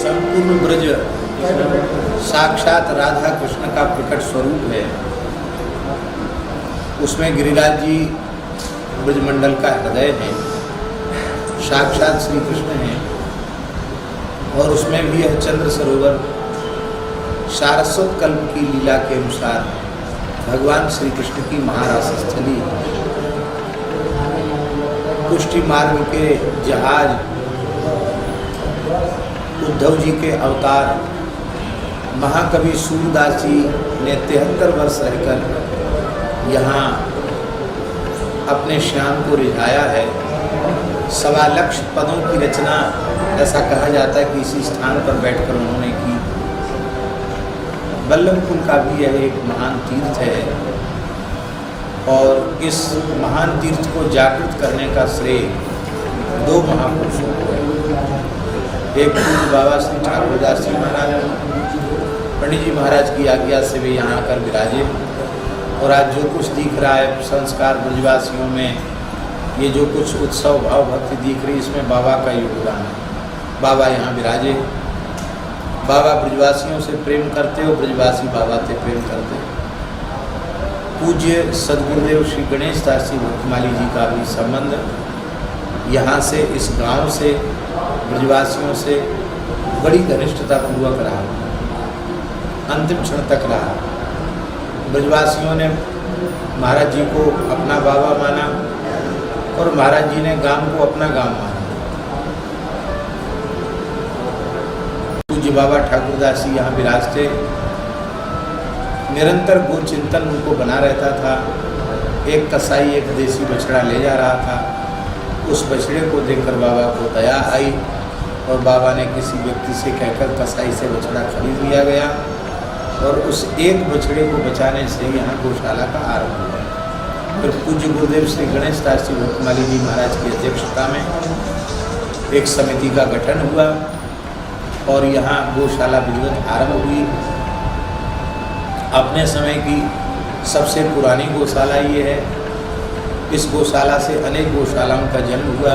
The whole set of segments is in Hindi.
संपूर्ण ब्रज साक्षात राधा कृष्ण का प्रकट स्वरूप है। उसमें गिरिराज जी ब्रजमंडल का हृदय है, साक्षात श्री कृष्ण है। और उसमें भी यह चंद्र सरोवर सारस्वत कल्प की लीला के अनुसार भगवान श्री कृष्ण की महारास स्थली, पुष्टि मार्ग के जहाज, उद्धव जी के अवतार, महाकवि सूरदास जी ने 73 वर्ष रहकर यहाँ अपने श्याम को रिझाया है। 1.25 लाख पदों की रचना, ऐसा कहा जाता है कि इसी स्थान पर बैठकर उन्होंने की। बल्लभकुल का भी यह एक महान तीर्थ है और इस महान तीर्थ को जागृत करने का श्रेय 2 महापुरुषों को है। एक पूज्य बाबा श्री ठाकुरदास जी महाराज, पंडित जी महाराज की आज्ञा से वे यहाँ आकर विराजे। और आज जो कुछ दिख रहा है संस्कार ब्रजवासियों में, ये जो कुछ उत्सव भाव भक्ति दिख रही, इसमें बाबा का योगदान है। बाबा यहाँ विराजे, बाबा ब्रजवासियों से प्रेम करते हो, ब्रजवासी बाबा से प्रेम करते। पूज्य सदगुरुदेव श्री गणेश दास जी भक्तमाली जी का भी संबंध यहाँ से, इस गांव से, ब्रजवासियों से बड़ी घनिष्ठता पूर्वक रहा, अंतिम क्षण तक रहा। ब्रजवासियों ने महाराज जी को अपना बाबा माना और महाराज जी ने गांव को अपना गांव माना। पूज्य बाबा ठाकुरदास जी यहाँ विराजते, निरंतर गो चिंतन उनको बना रहता था। एक कसाई एक देसी बछड़ा ले जा रहा था, उस बछड़े को देखकर बाबा को दया आई और बाबा ने किसी व्यक्ति से कहकर कसाई से बछड़ा खरीद लिया गया और उस एक बछड़े को बचाने से यहाँ गौशाला का आरंभ हुआ। फिर पूज्य गुरुदेव श्री गणेश दास जी भक्तमाली जी महाराज की अध्यक्षता में एक समिति का गठन हुआ और यहाँ गौशाला विधिवत आरंभ हुई। अपने समय की सबसे पुरानी गौशाला ये है। इस गौशाला से अनेक गौशालाओं का जन्म हुआ।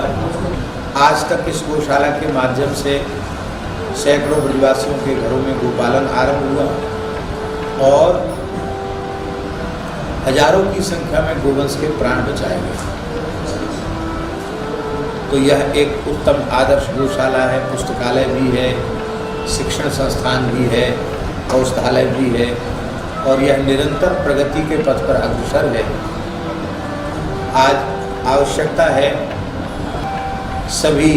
आज तक इस गौशाला के माध्यम से सैकड़ों ब्रजवासियों के घरों में गोपालन आरंभ हुआ और हजारों की संख्या में गोवंश के प्राण बचाए गए। तो यह एक उत्तम आदर्श गौशाला है। पुस्तकालय भी है, शिक्षण संस्थान भी है, औषधालय भी है और यह निरंतर प्रगति के पथ पर अग्रसर है। आज आवश्यकता है सभी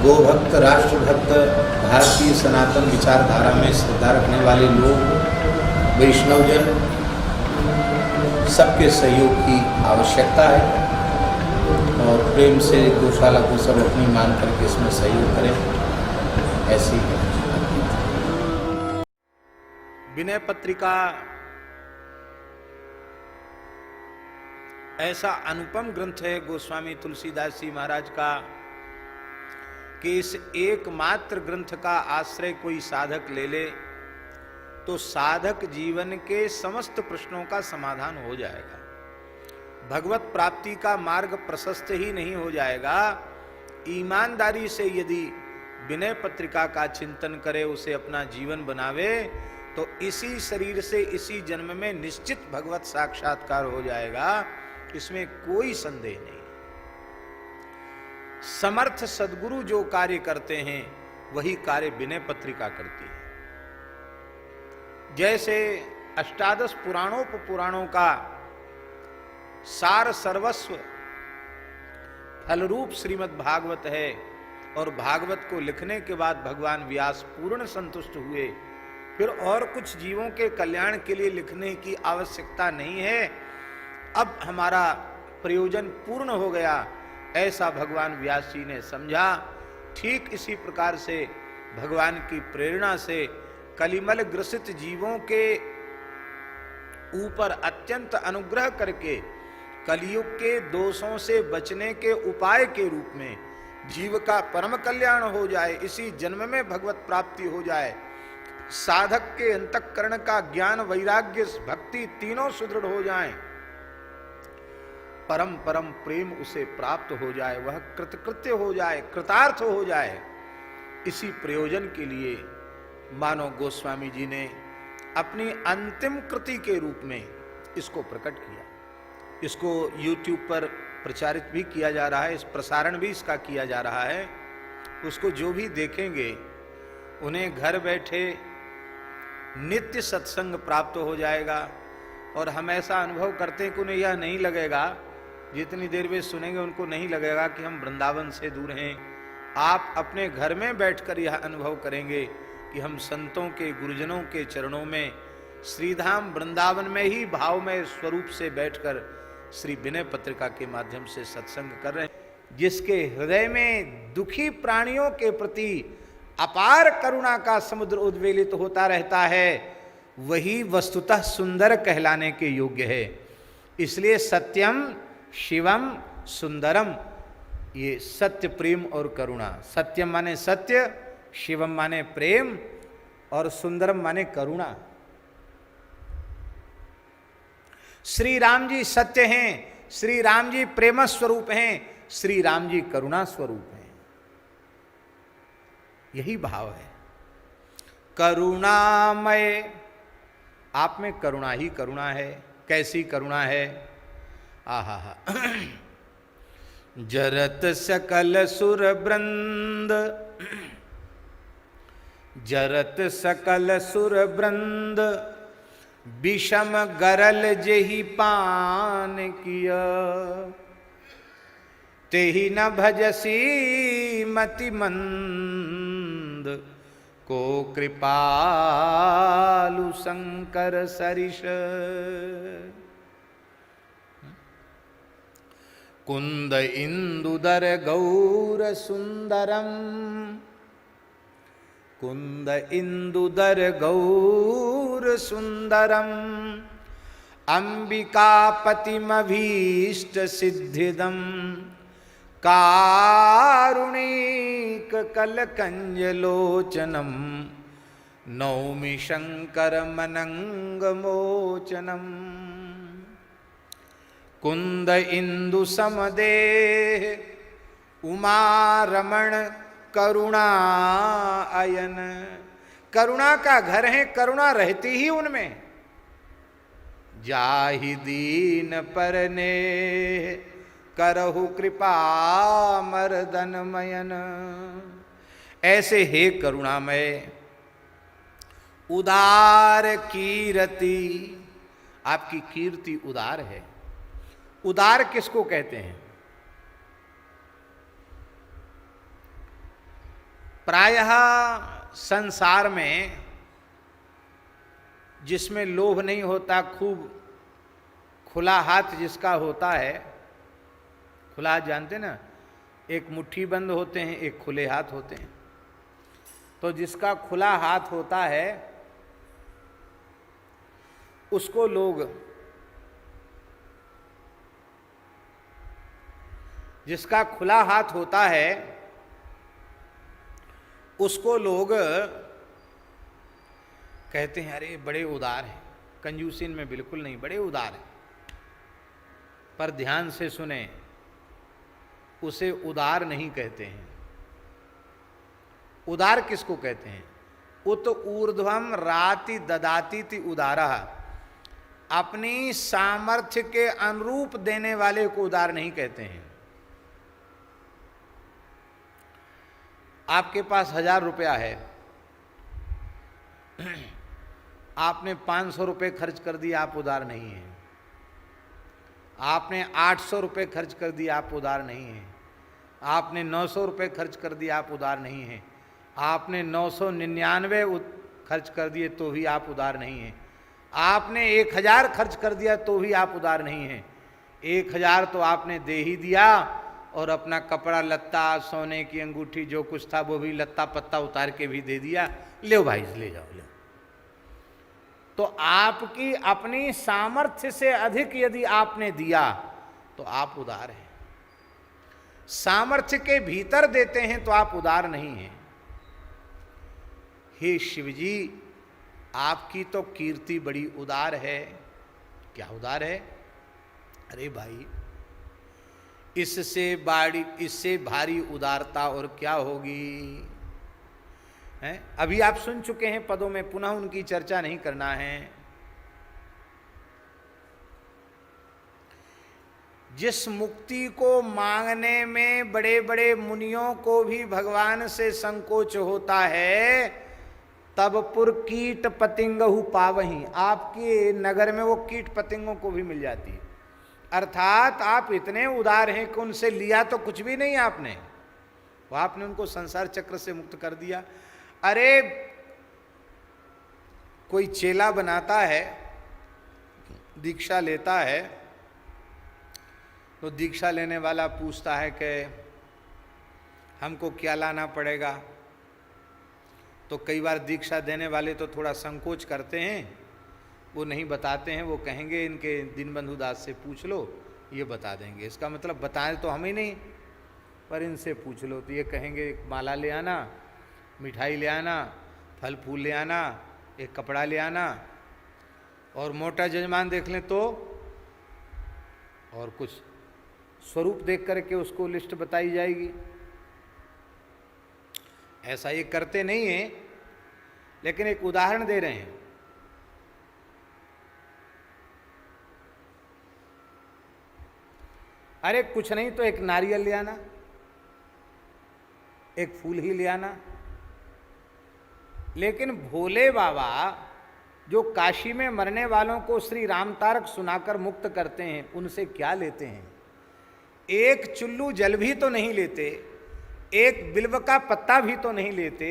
गोभक्त, राष्ट्रभक्त, भारतीय सनातन विचारधारा में श्रद्धा रखने वाले लोग, वैष्णवजन, सबके सहयोग की आवश्यकता है और प्रेम से गौशाला को सब अपनी मान करके इसमें सहयोग करें। ऐसी है विनय पत्रिका। ऐसा अनुपम ग्रंथ है गोस्वामी तुलसीदास जी महाराज का कि इस एकमात्र ग्रंथ का आश्रय कोई साधक ले ले तो साधक जीवन के समस्त प्रश्नों का समाधान हो जाएगा। भगवत प्राप्ति का मार्ग प्रशस्त ही नहीं हो जाएगा, ईमानदारी से यदि विनय पत्रिका का चिंतन करे, उसे अपना जीवन बनावे तो इसी शरीर से इसी जन्म में निश्चित भगवत साक्षात्कार हो जाएगा, इसमें कोई संदेह नहीं। समर्थ सद्गुरु जो कार्य करते हैं वही कार्य विनय पत्रिका करती है। जैसे अष्टादश पुराणों का सार सर्वस्व फलरूप श्रीमद् भागवत है और भागवत को लिखने के बाद भगवान व्यास पूर्ण संतुष्ट हुए, फिर और कुछ जीवों के कल्याण के लिए लिखने की आवश्यकता नहीं है, अब हमारा प्रयोजन पूर्ण हो गया, ऐसा भगवान व्यास जी ने समझा। ठीक इसी प्रकार से भगवान की प्रेरणा से कलिमल ग्रसित जीवों के ऊपर अत्यंत अनुग्रह करके कलियुग के दोषों से बचने के उपाय के रूप में जीव का परम कल्याण हो जाए, इसी जन्म में भगवत प्राप्ति हो जाए, साधक के अंतःकरण का ज्ञान, वैराग्य, भक्ति तीनों सुदृढ़ हो जाएं, परम परम प्रेम उसे प्राप्त हो जाए, वह कृतकृत्य हो जाए, कृतार्थ हो जाए, इसी प्रयोजन के लिए मानो गोस्वामी जी ने अपनी अंतिम कृति के रूप में इसको प्रकट किया। इसको YouTube पर प्रचारित भी किया जा रहा है, इस प्रसारण भी इसका किया जा रहा है। उसको जो भी देखेंगे उन्हें घर बैठे नित्य सत्संग प्राप्त हो जाएगा। और हम ऐसा अनुभव करते हैं कि उन्हें यह नहीं लगेगा, जितनी देर वे सुनेंगे उनको नहीं लगेगा कि हम वृंदावन से दूर हैं। आप अपने घर में बैठकर यह अनुभव करेंगे कि हम संतों के, गुरुजनों के चरणों में श्रीधाम वृंदावन में ही भावमय स्वरूप से बैठकर श्री विनय पत्रिका के माध्यम से सत्संग कर रहे हैं। जिसके हृदय में दुखी प्राणियों के प्रति अपार करुणा का समुद्र उद्वेलित होता रहता है, वही वस्तुतः सुंदर कहलाने के योग्य है। इसलिए सत्यम शिवम सुंदरम, ये सत्य, प्रेम और करुणा। सत्यम माने सत्य, शिवम माने प्रेम और सुंदरम माने करुणा। श्री राम जी सत्य हैं, श्री राम जी प्रेम स्वरूप हैं, श्री राम जी करुणा स्वरूप हैं। यही भाव है। करुणामय, आप में करुणा ही करुणा है। कैसी करुणा है? आहा हा। जरत सकल सुर वृंद, जरत सकल सुर वृंद, विषम गरल जेहि पान किया, तेहि न भजसी मति मंद, को कृपालु शंकर सरिष। कुंद इंदुदर गौर सुंदरम, कुंद इंदुदर गौर सुंदरम, अंबिकापतिमभीष्ट सिद्धिदम, कारुणिक कलकंजलोचनम, नौमि शंकर मनंग मोचनम। कुंद इंदु समदेह उमा रमण करुणा अयन, करुणा का घर है, करुणा रहती ही उनमें। जाहि दीन परने करहु कृपा मर्दन मयन। ऐसे हे करुणामय, उदार कीरति, आपकी कीर्ति उदार है। उदार किसको कहते हैं? प्रायः संसार में जिसमें लोभ नहीं होता, खूब खुला हाथ जिसका होता है, खुला हाथ जानते ना, एक मुट्ठी बंद होते हैं, एक खुले हाथ होते हैं। तो जिसका खुला हाथ होता है उसको लोग, जिसका खुला हाथ होता है उसको लोग कहते हैं अरे बड़े उदार हैं। कंजूसी में बिल्कुल नहीं, बड़े उदार हैं। पर ध्यान से सुने, उसे उदार नहीं कहते हैं। उदार किसको कहते हैं? उत ऊर्ध्वम राति ददातीति उदारा, अपनी सामर्थ्य के अनुरूप देने वाले को उदार नहीं कहते हैं। आपके पास 1000 रुपया है, आपने 500 रुपये खर्च कर दिए, आप उदार नहीं हैं। आपने 800 रुपये खर्च कर दिए, आप उदार नहीं हैं। आपने 900 रुपये खर्च कर दिए, आप उदार नहीं हैं। आपने 999 खर्च कर दिए तो भी आप उदार नहीं हैं। आपने 1000 खर्च कर दिया तो भी आप उदार नहीं हैं। 1000 तो आपने दे ही दिया, और अपना कपड़ा लत्ता, सोने की अंगूठी, जो कुछ था वो भी लत्ता पत्ता उतार के भी दे दिया। ले भाई, ले जाओ, ले। तो आपकी अपनी सामर्थ्य से अधिक यदि आपने दिया तो आप उदार हैं। सामर्थ्य के भीतर देते हैं तो आप उदार नहीं हैं। हे शिवजी, आपकी तो कीर्ति बड़ी उदार है। क्या उदार है? अरे भाई, इससे भारी उदारता और क्या होगी? हैं। अभी आप सुन चुके हैं पदों में, पुनः उनकी चर्चा नहीं करना है। जिस मुक्ति को मांगने में बड़े बड़े मुनियों को भी भगवान से संकोच होता है, तब पुर कीट पतिंगहु पावहीं, आपके नगर में वो कीट पतिंगों को भी मिल जाती है। अर्थात आप इतने उदार हैं कि उनसे लिया तो कुछ भी नहीं आपने, वो आपने उनको संसार चक्र से मुक्त कर दिया। अरे कोई चेला बनाता है, दीक्षा लेता है, तो दीक्षा लेने वाला पूछता है कि हमको क्या लाना पड़ेगा। तो कई बार दीक्षा देने वाले तो थोड़ा संकोच करते हैं, वो नहीं बताते हैं, वो कहेंगे इनके दीनबंधु दास से पूछ लो, ये बता देंगे। इसका मतलब बताएं तो हम ही नहीं, पर इनसे पूछ लो। तो ये कहेंगे एक माला ले आना, मिठाई ले आना, फल फूल ले आना, एक कपड़ा ले आना, और मोटा जजमान देख लें तो और कुछ स्वरूप देख करके उसको लिस्ट बताई जाएगी। ऐसा ये करते नहीं हैं, लेकिन एक उदाहरण दे रहे हैं। अरे कुछ नहीं तो एक नारियल ले आना, एक फूल ही ले आना। लेकिन भोले बाबा जो काशी में मरने वालों को श्री राम तारक सुनाकर मुक्त करते हैं, उनसे क्या लेते हैं? एक चुल्लू जल भी तो नहीं लेते, एक बिल्व का पत्ता भी तो नहीं लेते,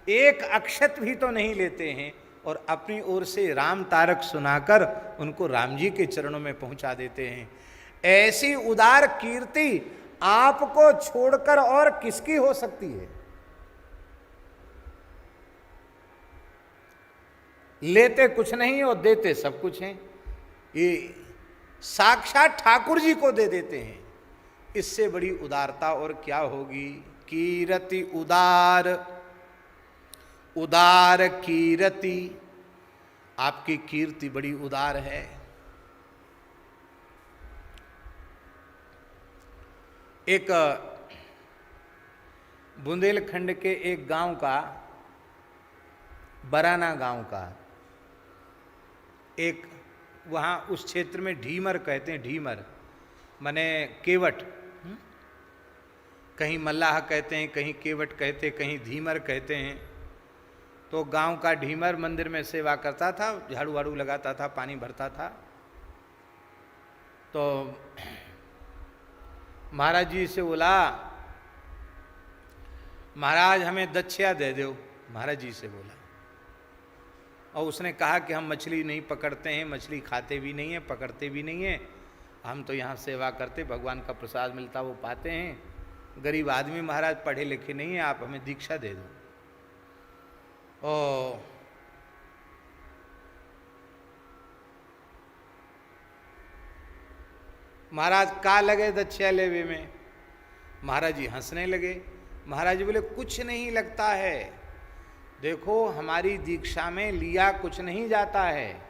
एक अक्षत भी तो नहीं लेते हैं, और अपनी ओर से राम तारक सुनाकर उनको राम जी के चरणों में पहुंचा देते हैं। ऐसी उदार कीर्ति आपको छोड़कर और किसकी हो सकती है? लेते कुछ नहीं और देते सब कुछ हैं। ये साक्षात ठाकुर जी को दे देते हैं। इससे बड़ी उदारता और क्या होगी? कीरति उदार, उदार कीरति, आपकी कीर्ति बड़ी उदार है। एक बुंदेलखंड के एक गांव का, बराना गांव का, एक वहाँ उस क्षेत्र में ढीमर कहते हैं, ढीमर माने केवट, कहीं मल्लाह कहते हैं, कहीं केवट कहते हैं, कहीं धीमर कहते हैं। तो गांव का ढीमर मंदिर में सेवा करता था, झाड़ू वाड़ू लगाता था, पानी भरता था। तो महाराज जी से बोला, महाराज हमें दक्षिणा दे दो, महाराज जी से बोला। और उसने कहा कि हम मछली नहीं पकड़ते हैं, मछली खाते भी नहीं हैं, पकड़ते भी नहीं हैं, हम तो यहाँ सेवा करते, भगवान का प्रसाद मिलता वो पाते हैं, गरीब आदमी महाराज, पढ़े लिखे नहीं हैं, आप हमें दीक्षा दे दो। ओ महाराज का लगे दक्षिणा लेवे में? महाराज जी हंसने लगे। महाराज जी बोले कुछ नहीं लगता है, देखो हमारी दीक्षा में लिया कुछ नहीं जाता है,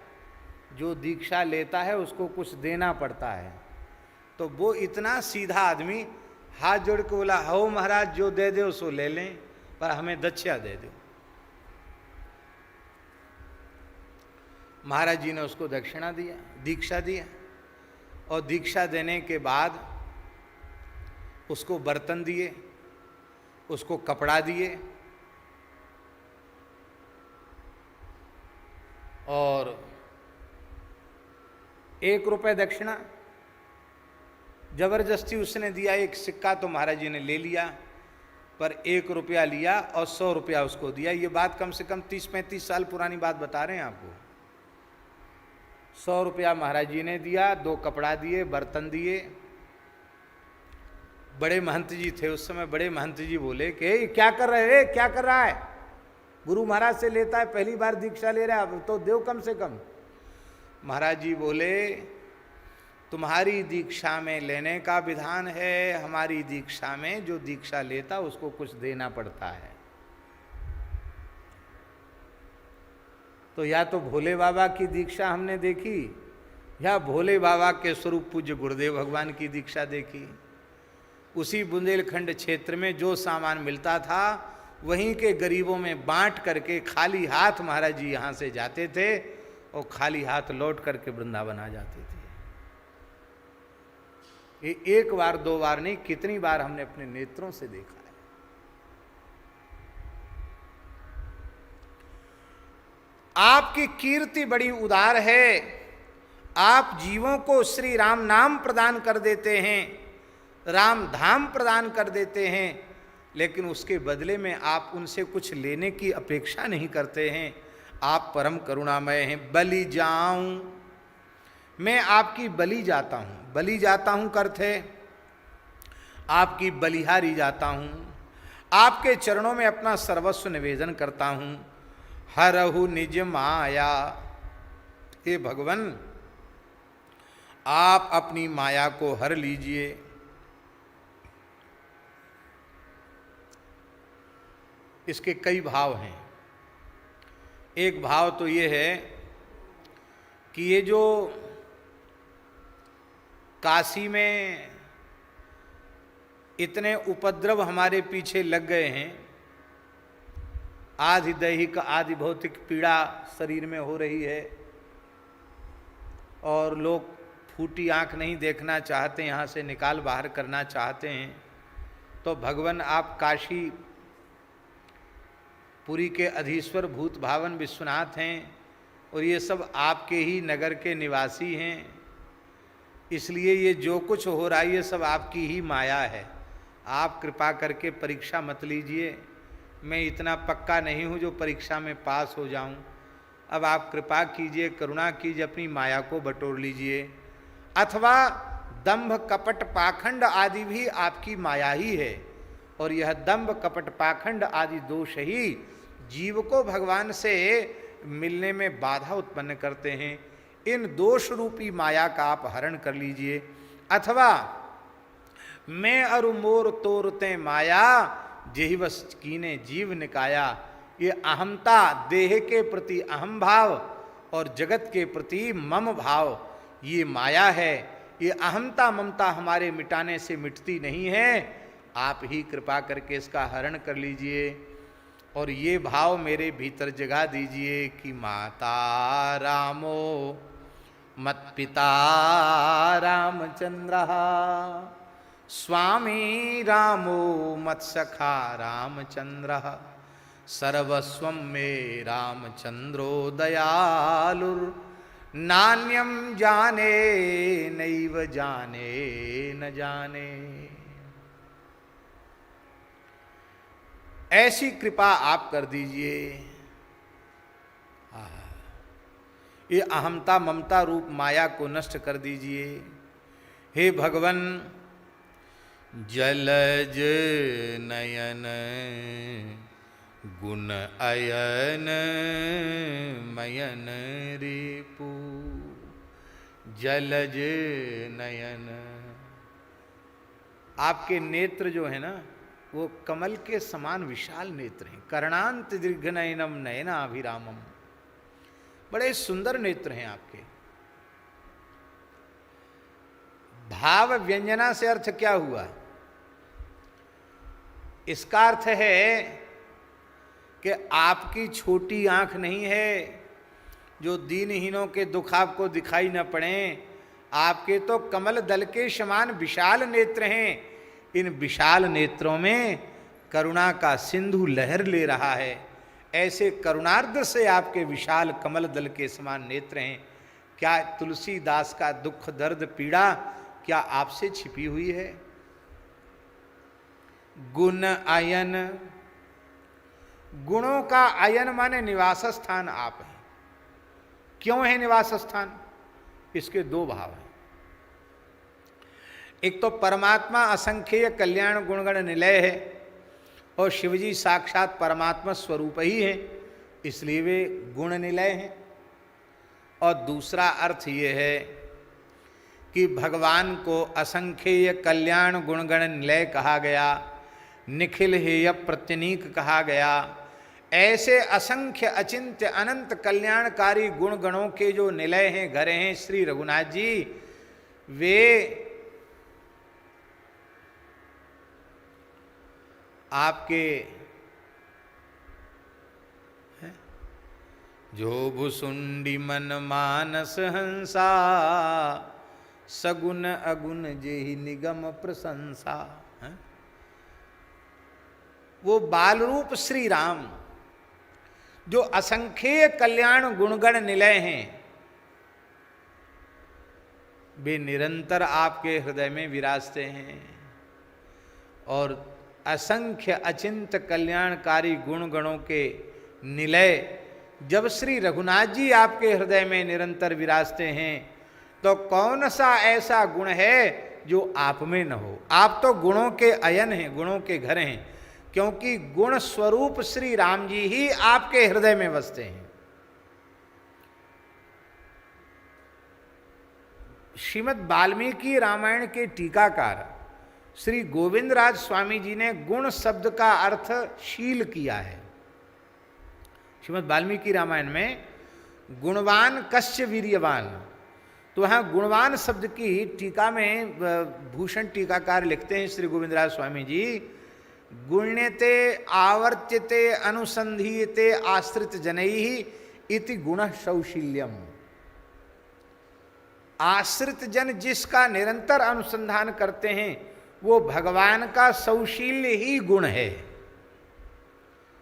जो दीक्षा लेता है उसको कुछ देना पड़ता है। तो वो इतना सीधा आदमी हाथ जोड़ के बोला, हो महाराज जो दे दो सो ले लें, पर हमें दक्षिणा दे दो। महाराज जी ने उसको दक्षिणा दिया, दीक्षा दिया, और दीक्षा देने के बाद उसको बर्तन दिए, उसको कपड़ा दिए, और 1 रुपये दक्षिणा जबरदस्ती उसने दिया। एक सिक्का तो महाराज जी ने ले लिया, पर 1 रुपया लिया और 100 रुपया उसको दिया। ये बात कम से कम 30-35 साल पुरानी बात बता रहे हैं आपको। 100 रुपया महाराज जी ने दिया, 2 कपड़ा दिए, बर्तन दिए। बड़े महंत जी थे उस समय, बड़े महंत जी बोले कि क्या कर रहे हैं, क्या कर रहा है? गुरु महाराज से लेता है, पहली बार दीक्षा ले रहा है, अब तो देव कम से कम। महाराज जी बोले, तुम्हारी दीक्षा में लेने का विधान है, हमारी दीक्षा में जो दीक्षा लेता उसको कुछ देना पड़ता है। तो या तो भोले बाबा की दीक्षा हमने देखी, या भोले बाबा के स्वरूप पूज्य गुरुदेव भगवान की दीक्षा देखी। उसी बुंदेलखंड क्षेत्र में जो सामान मिलता था वहीं के गरीबों में बांट करके खाली हाथ महाराज जी यहाँ से जाते थे और खाली हाथ लौट करके वृंदावन आ जाते थे। ये एक बार दो बार नहीं, कितनी बार हमने अपने नेत्रों से देखा है। आपकी कीर्ति बड़ी उदार है, आप जीवों को श्री राम नाम प्रदान कर देते हैं, राम धाम प्रदान कर देते हैं, लेकिन उसके बदले में आप उनसे कुछ लेने की अपेक्षा नहीं करते हैं। आप परम करुणामय हैं। बलि जाऊं, मैं आपकी बलि जाता हूं। बलि जाता हूं करते आपकी बलिहारी जाता हूं, आपके चरणों में अपना सर्वस्व निवेदन करता हूं। हरहु निज माया, हे भगवान आप अपनी माया को हर लीजिए। इसके कई भाव हैं। एक भाव तो ये है कि ये जो काशी में इतने उपद्रव हमारे पीछे लग गए हैं, आदि दैहिक आदि भौतिक पीड़ा शरीर में हो रही है और लोग फूटी आंख नहीं देखना चाहते, यहाँ से निकाल बाहर करना चाहते हैं, तो भगवान आप काशी पुरी के अधीश्वर भूत भावन विश्वनाथ हैं और ये सब आपके ही नगर के निवासी हैं, इसलिए ये जो कुछ हो रहा है ये सब आपकी ही माया है। आप कृपा करके परीक्षा मत लीजिए, मैं इतना पक्का नहीं हूँ जो परीक्षा में पास हो जाऊँ। अब आप कृपा कीजिए, करुणा कीजिए, अपनी माया को बटोर लीजिए। अथवा दंभ कपट पाखंड आदि भी आपकी माया ही है और यह दंभ कपट पाखंड आदि दोष ही जीव को भगवान से मिलने में बाधा उत्पन्न करते हैं। इन दोष रूपी माया का आप हरण कर लीजिए। अथवा मैं अरु मोर तोरते माया जेहि वश कीने जीव निकाया, ये अहमता, देह के प्रति अहम भाव और जगत के प्रति मम भाव, ये माया है। ये अहमता ममता हमारे मिटाने से मिटती नहीं है, आप ही कृपा करके इसका हरण कर लीजिए और ये भाव मेरे भीतर जगा दीजिए कि माता रामो मत पिता रामचंद्र, स्वामी रामो मत सखा रामचंद्र, सर्वस्वं मे रामचंद्रो दयालुर, नान्यम जाने नैव जाने न जाने। ऐसी कृपा आप कर दीजिए। ये अहमता ममता रूप माया को नष्ट कर दीजिए। हे भगवन जलज नयन गुण अयन मयन रिपु, जलज नयन, आपके नेत्र जो है ना वो कमल के समान विशाल नेत्र हैं। कर्णांत दीर्घ नयनम नयनाभिरामम, बड़े सुंदर नेत्र हैं आपके। भाव व्यंजना से अर्थ क्या हुआ? इसका अर्थ है कि आपकी छोटी आंख नहीं है जो दीनहीनों के दुख आपको दिखाई न पड़े, आपके तो कमल दल के समान विशाल नेत्र हैं। इन विशाल नेत्रों में करुणा का सिंधु लहर ले रहा है। ऐसे करुणार्द्र से आपके विशाल कमल दल के समान नेत्र हैं। क्या तुलसीदास का दुख दर्द पीड़ा क्या आपसे छिपी हुई है? गुण अयन, गुणों का अयन माने निवास स्थान आप हैं। क्यों है निवास स्थान? इसके दो भाव हैं। एक तो परमात्मा असंख्य कल्याण गुणगण निलय है और शिवजी साक्षात परमात्मा स्वरूप ही है, इसलिए वे गुण निलय हैं। और दूसरा अर्थ ये है कि भगवान को असंख्य कल्याण गुणगण निलय कहा गया, निखिल हेय प्रत्यनीक कहा गया। ऐसे असंख्य अचिंत्य अनंत कल्याणकारी गुण गणों के जो निलय हैं, घरे हैं श्री रघुनाथ जी, वे आपके जो भुसुंडी मन मानस हंसा, सगुन अगुण जेहि निगम प्रशंसा। वो बाल रूप श्री राम जो असंख्य कल्याण गुणगण निलय हैं, वे निरंतर आपके हृदय में विराजते हैं। और असंख्य अचिंत कल्याणकारी गुण गणों के निलय जब श्री रघुनाथ जी आपके हृदय में निरंतर विराजते हैं, तो कौन सा ऐसा गुण है जो आप में न हो। आप तो गुणों के अयन हैं, गुणों के घर हैं, क्योंकि गुण स्वरूप श्री राम जी ही आपके हृदय में बसते हैं। श्रीमद् वाल्मीकि रामायण के टीकाकार श्री गोविंद राज स्वामी जी ने गुण शब्द का अर्थ शील किया है। श्रीमद् वाल्मीकि रामायण में गुणवान कस्य वीर्यवान, तो वहाँ गुणवान शब्द की टीका में भूषण टीकाकार लिखते हैं श्री गोविंद राज स्वामी जी, गुण्यते आवर्त्यते अनुसंधीयते आश्रित जनैहि इति गुण सौशील्यम। आश्रित जन जिसका निरंतर अनुसंधान करते हैं वो भगवान का सौशील्य ही गुण है।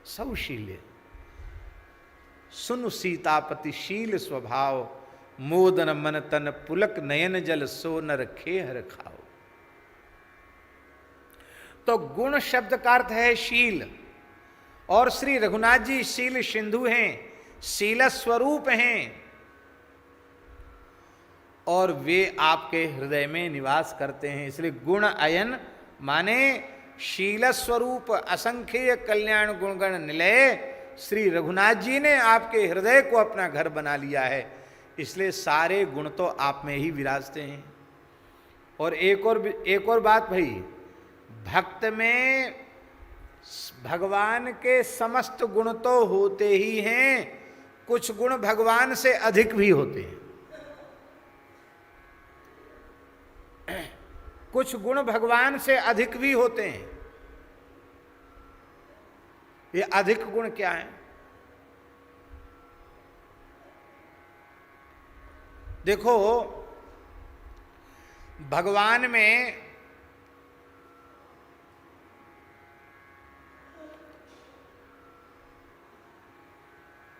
सौशील्य, सुन सीतापति शील स्वभाव, मोदन मन तन पुलक नयन जल सो नर खेहर खाओ। तो गुण शब्द का अर्थ है शील, और श्री रघुनाथ जी शील सिंधु हैं, शील स्वरूप हैं, और वे आपके हृदय में निवास करते हैं। इसलिए गुण अयन माने शील स्वरूप असंख्य कल्याण गुणगण निलय श्री रघुनाथ जी ने आपके हृदय को अपना घर बना लिया है, इसलिए सारे गुण तो आप में ही विराजते हैं। और एक और बात भाई, भक्त में भगवान के समस्त गुण तो होते ही हैं, कुछ गुण भगवान से अधिक भी होते हैं। कुछ गुण भगवान से अधिक भी होते हैं। ये अधिक गुण क्या है? देखो, भगवान में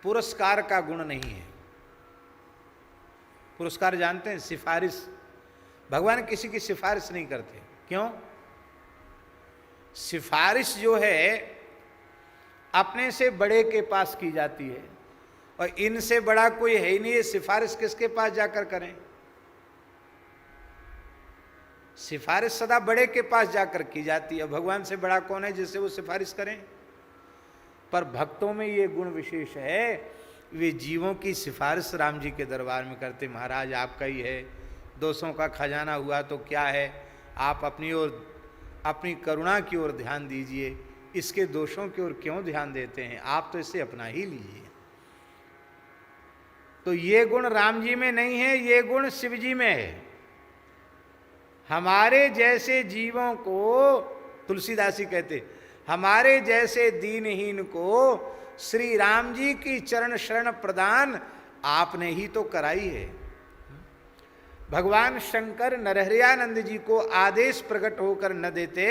पुरस्कार का गुण नहीं है। पुरस्कार जानते हैं? सिफारिश। भगवान किसी की सिफारिश नहीं करते। क्यों? सिफारिश जो है अपने से बड़े के पास की जाती है, और इनसे बड़ा कोई है ही नहीं, ये सिफारिश किसके पास जाकर करें? सिफारिश सदा बड़े के पास जाकर की जाती है। भगवान से बड़ा कौन है जिससे वो सिफारिश करें? पर भक्तों में ये गुण विशेष है, वे जीवों की सिफारिश राम जी के दरबार में करते। महाराज आपका ही है, दोषों का खजाना हुआ तो क्या है, आप अपनी ओर, अपनी करुणा की ओर ध्यान दीजिए, इसके दोषों की ओर क्यों ध्यान देते हैं, आप तो इसे अपना ही लीजिए। तो ये गुण राम जी में नहीं है, ये गुण शिव जी में है। हमारे जैसे जीवों को, तुलसीदास जी कहते, हमारे जैसे दीनहीन को श्री राम जी की चरण शरण प्रदान आपने ही तो कराई है। भगवान शंकर नरहरियानंद जी को आदेश प्रकट होकर न देते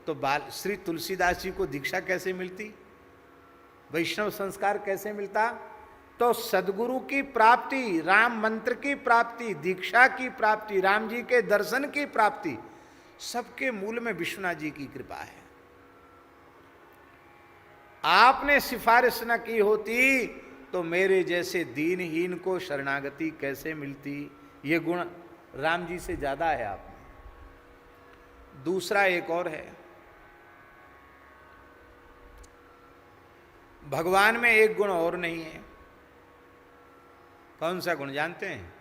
तो श्री तुलसीदास जी को दीक्षा कैसे मिलती, वैष्णव संस्कार कैसे मिलता? तो सदगुरु की प्राप्ति, राम मंत्र की प्राप्ति, दीक्षा की प्राप्ति, राम जी के दर्शन की प्राप्ति, सबके मूल में विश्वनाथ जी की कृपा है। आपने सिफारिश न की होती तो मेरे जैसे दीनहीन को शरणागति कैसे मिलती? ये गुण राम जी से ज्यादा है आप में। दूसरा एक और है, भगवान में एक गुण और नहीं है। कौन सा गुण जानते हैं?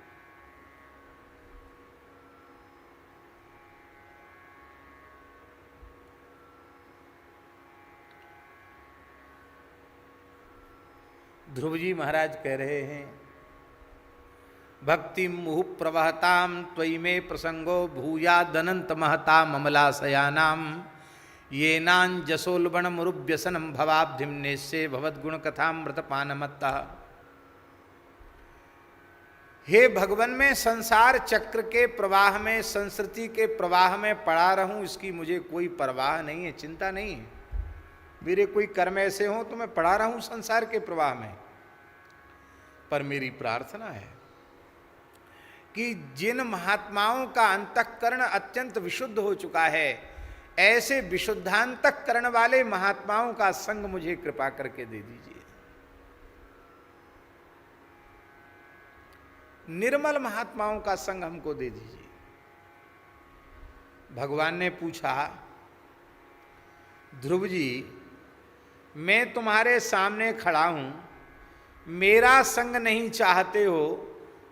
ध्रुव जी महाराज कह रहे हैं, भक्ति मुहु प्रवहताम त्वयि में प्रसंगो भूयादनंत महताम अमलाशयानाम ये नान जसोलबण मुरुव्यसनम भवाब्धिम नेस्ये भवद्गुण कथामृतपानमत्तः। हे भगवान, मैं संसार चक्र के प्रवाह में, संस्कृति के प्रवाह में पड़ा रहूं, इसकी मुझे कोई परवाह नहीं है, चिंता नहीं है। मेरे कोई कर्म ऐसे हों तो मैं पड़ा रहूं संसार के प्रवाह में, पर मेरी प्रार्थना है कि जिन महात्माओं का अंतःकरण अत्यंत विशुद्ध हो चुका है, ऐसे विशुद्धांतःकरण वाले महात्माओं का संग मुझे कृपा करके दे दीजिए। निर्मल महात्माओं का संग हमको दे दीजिए। भगवान ने पूछा, ध्रुव जी, मैं तुम्हारे सामने खड़ा हूं, मेरा संग नहीं चाहते हो,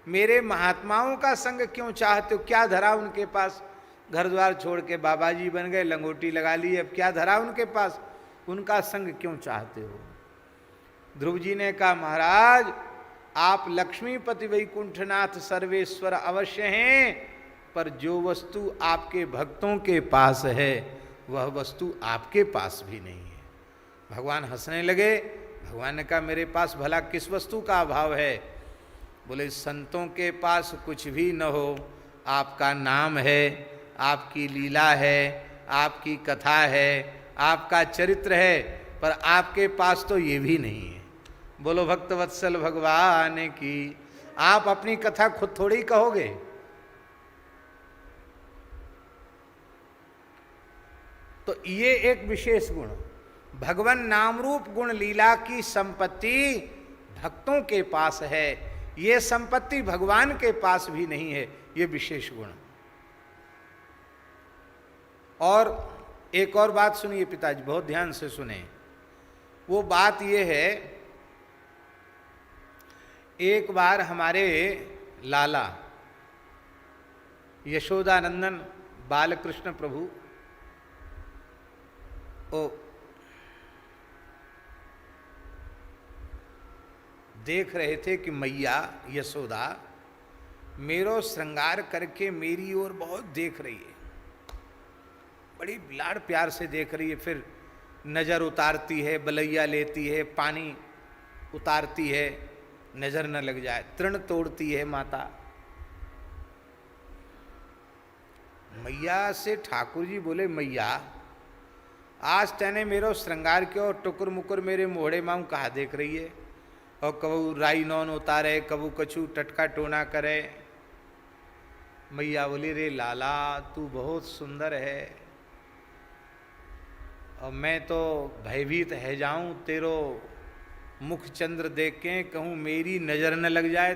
मेरे महात्माओं का संग क्यों चाहते हो? क्या धरा उनके पास? घर द्वार छोड़ के बाबा जी बन गए, लंगोटी लगा ली, अब क्या धरा उनके पास? उनका संग क्यों चाहते हो? ध्रुव जी ने कहा, महाराज, आप लक्ष्मीपति वैकुंठनाथ सर्वेश्वर अवश्य हैं, पर जो वस्तु आपके भक्तों के पास है वह वस्तु आपके पास भी नहीं है। भगवान हंसने लगे। भगवान ने कहा, मेरे पास भला किस वस्तु का अभाव है? बोले, संतों के पास कुछ भी न हो, आपका नाम है, आपकी लीला है, आपकी कथा है, आपका चरित्र है, पर आपके पास तो ये भी नहीं है। बोलो भक्तवत्सल भगवान की। आप अपनी कथा खुद थोड़ी कहोगे, तो ये एक विशेष गुण, भगवान नाम रूप गुण लीला की संपत्ति भक्तों के पास है, ये संपत्ति भगवान के पास भी नहीं है, ये विशेष गुण। और एक और बात सुनिए पिताजी, बहुत ध्यान से सुने। वो बात ये है, एक बार हमारे लाला यशोदानंदन बालकृष्ण प्रभु देख रहे थे कि मैया यशोदा मेरो श्रृंगार करके मेरी ओर बहुत देख रही है, बड़ी लाड़ प्यार से देख रही है, फिर नज़र उतारती है, बलैया लेती है, पानी उतारती है, नजर न लग जाए, तृण तोड़ती है माता। मैया से ठाकुर जी बोले, मैया, आज तैने मेरो श्रृंगार क्यों? और टुकुर मुकुर मेरे मोहड़े माऊ कहा देख रही है, और कबू राई नौन उतारे, कबू कछु टटका टोना करे। मैया बोली, रे लाला, तू बहुत सुंदर है, और मैं तो भयभीत है जाऊं, तेरो मुख चंद्र देख के कहूँ मेरी नज़र न लग जाए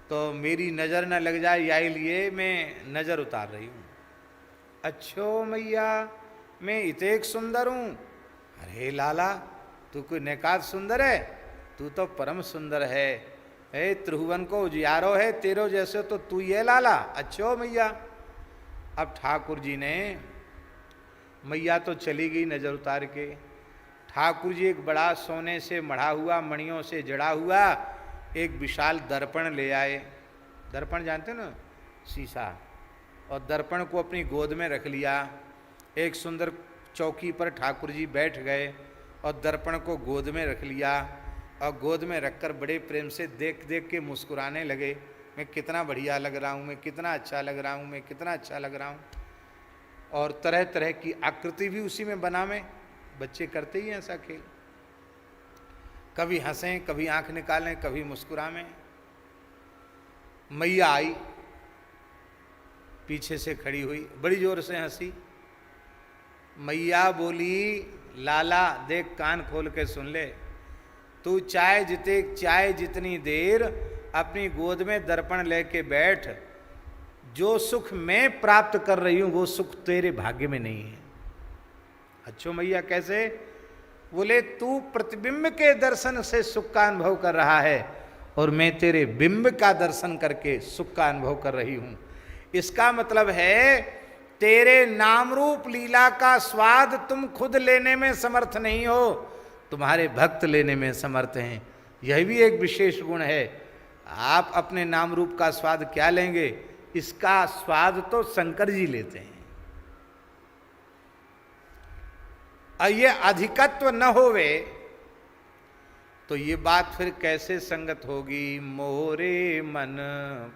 तो मेरी नज़र न लग जाए, यही लिए मैं नज़र उतार रही हूँ। अच्छो मैया, मैं इतेक सुंदर हूँ? अरे लाला, तू कोई नेकात सुंदर है? तू तो परम सुंदर है, ए त्रिभुवन को उजियारो है, तेरो जैसे तो तू ये लाला। अच्छो मैया। अब ठाकुर जी ने, मैया तो चली गई नज़र उतार के, ठाकुर जी एक बड़ा सोने से मढ़ा हुआ, मणियों से जड़ा हुआ एक विशाल दर्पण ले आए। दर्पण जानते ना, शीशा, और दर्पण को अपनी गोद में रख लिया। एक सुंदर चौकी पर ठाकुर जी बैठ गए और दर्पण को गोद में रख लिया, और गोद में रखकर बड़े प्रेम से देख देख के मुस्कुराने लगे, मैं कितना बढ़िया लग रहा हूँ, मैं कितना अच्छा लग रहा हूँ, मैं कितना अच्छा लग रहा हूँ। और तरह तरह की आकृति भी उसी में बनावे, बच्चे करते ही हैं ऐसा खेल, कभी हंसें, कभी आंख निकालें, कभी मुस्कुरावें। मैया आई, पीछे से खड़ी हुई, बड़ी जोर से हंसी। मैया बोली, लाला देख, कान खोल के सुन ले, तू चाहे जितनी देर अपनी गोद में दर्पण लेके बैठ, जो सुख मैं प्राप्त कर रही हूं वो सुख तेरे भाग्य में नहीं है। अच्छो मैया, कैसे? बोले, तू प्रतिबिंब के दर्शन से सुख का अनुभव कर रहा है, और मैं तेरे बिंब का दर्शन करके सुख का अनुभव कर रही हूं। इसका मतलब है, तेरे नाम रूप लीला का स्वाद तुम खुद लेने में समर्थ नहीं हो, तुम्हारे भक्त लेने में समर्थ हैं। यह भी एक विशेष गुण है। आप अपने नाम रूप का स्वाद क्या लेंगे? इसका स्वाद तो शंकर जी लेते हैं। और ये अधिकत्व न होवे तो ये बात फिर कैसे संगत होगी? मोरे मन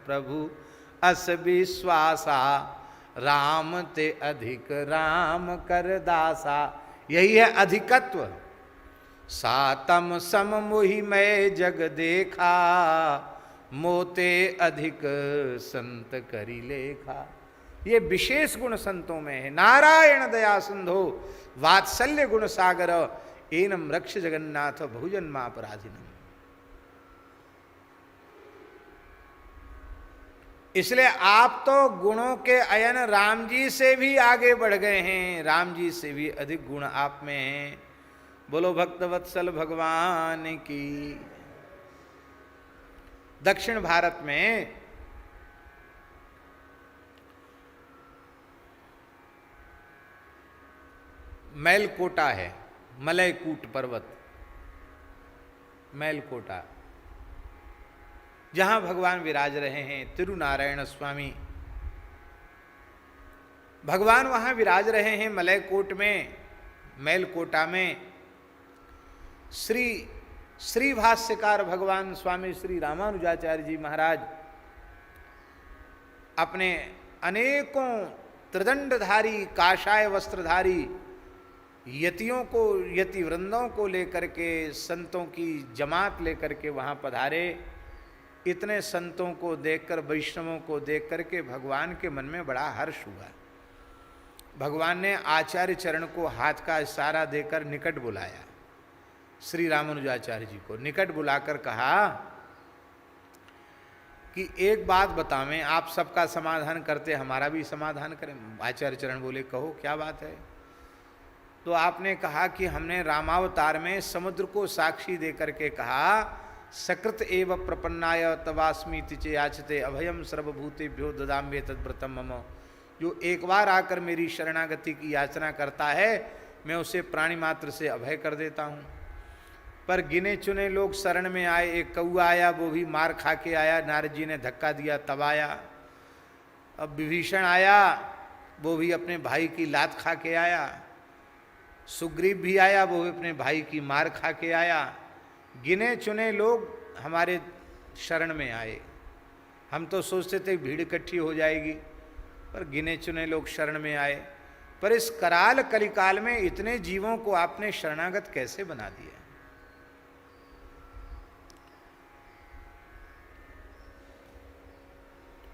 प्रभु अस विश्वासा, राम ते अधिक राम कर दासा। यही है अधिकत्व। सातम सम मोहि मैं जग देखा, मोते अधिक संत करी लेखा। ये विशेष गुण संतों में है। नारायण दया सिंधो वात्सल्य गुण सागर, एनम रक्ष जगन्नाथ बहुजन्मापराधिनम। इसलिए आप तो गुणों के अयन राम जी से भी आगे बढ़ गए हैं, राम जी से भी अधिक गुण आप में हैं। बोलो भक्तवत्सल भगवान की। दक्षिण भारत में मैलकोटा है, मलयकूट पर्वत, मैलकोटा, जहां भगवान विराज रहे हैं, तिरुनारायण स्वामी भगवान वहां विराज रहे हैं मलयकोट में, मैलकोटा में। श्री भाष्यकार भगवान स्वामी श्री रामानुजाचार्य जी महाराज अपने अनेकों त्रिदंडधारी काषाय वस्त्रधारी यतियों को, यति वृंदों को लेकर के, संतों की जमात लेकर के वहां पधारे। इतने संतों को देखकर, वैष्णवों को देख करके भगवान के मन में बड़ा हर्ष हुआ। भगवान ने आचार्य चरण को हाथ का इशारा देकर निकट बुलाया, श्री रामानुजाचार्य जी को निकट बुलाकर कहा कि एक बात बतावें, आप सबका समाधान करते, हमारा भी समाधान करें। आचार्य चरण बोले, कहो क्या बात है? तो आपने कहा कि हमने रामावतार में समुद्र को साक्षी देकर के कहा, सकृत एव प्रपन्नाय तवास्मीति च याचते अभयम सर्वभूतेभ्यो ददाम्ये तद्व्रतम मम। जो एक बार आकर मेरी शरणागति की याचना करता है, मैं उसे प्राणी मात्र से अभय कर देता हूँ। पर गिने चुने लोग शरण में आए। एक कौआ आया, वो भी मार खा के आया, नारद जी ने धक्का दिया तब आया। अब विभीषण आया, वो भी अपने भाई की लात खा के आया। सुग्रीव भी आया, वो भी अपने भाई की मार खा के आया। गिने चुने लोग हमारे शरण में आए। हम तो सोचते थे भीड़ इकट्ठी हो जाएगी, पर गिने चुने लोग शरण में आए। पर इस कराल कलिकाल में इतने जीवों को आपने शरणागत कैसे बना दिया?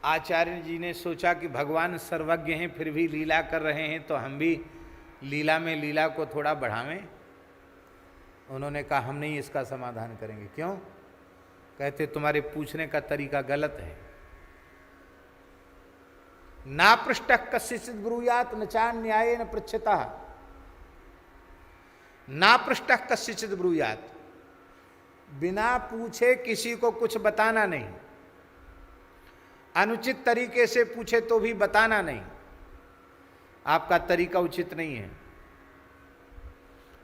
आचार्य जी ने सोचा कि भगवान सर्वज्ञ हैं, फिर भी लीला कर रहे हैं, तो हम भी लीला में लीला को थोड़ा बढ़ावें। उन्होंने कहा, हम नहीं इसका समाधान करेंगे। क्यों? कहते तुम्हारे पूछने का तरीका गलत है। ना पृष्ठ कस्यचित् ब्रूयात् न चान्याय न पृच्छता। ना पृष्ठ कस्यचित् ब्रूयात्, बिना पूछे किसी को कुछ बताना नहीं। अनुचित तरीके से पूछे तो भी बताना नहीं। आपका तरीका उचित नहीं है।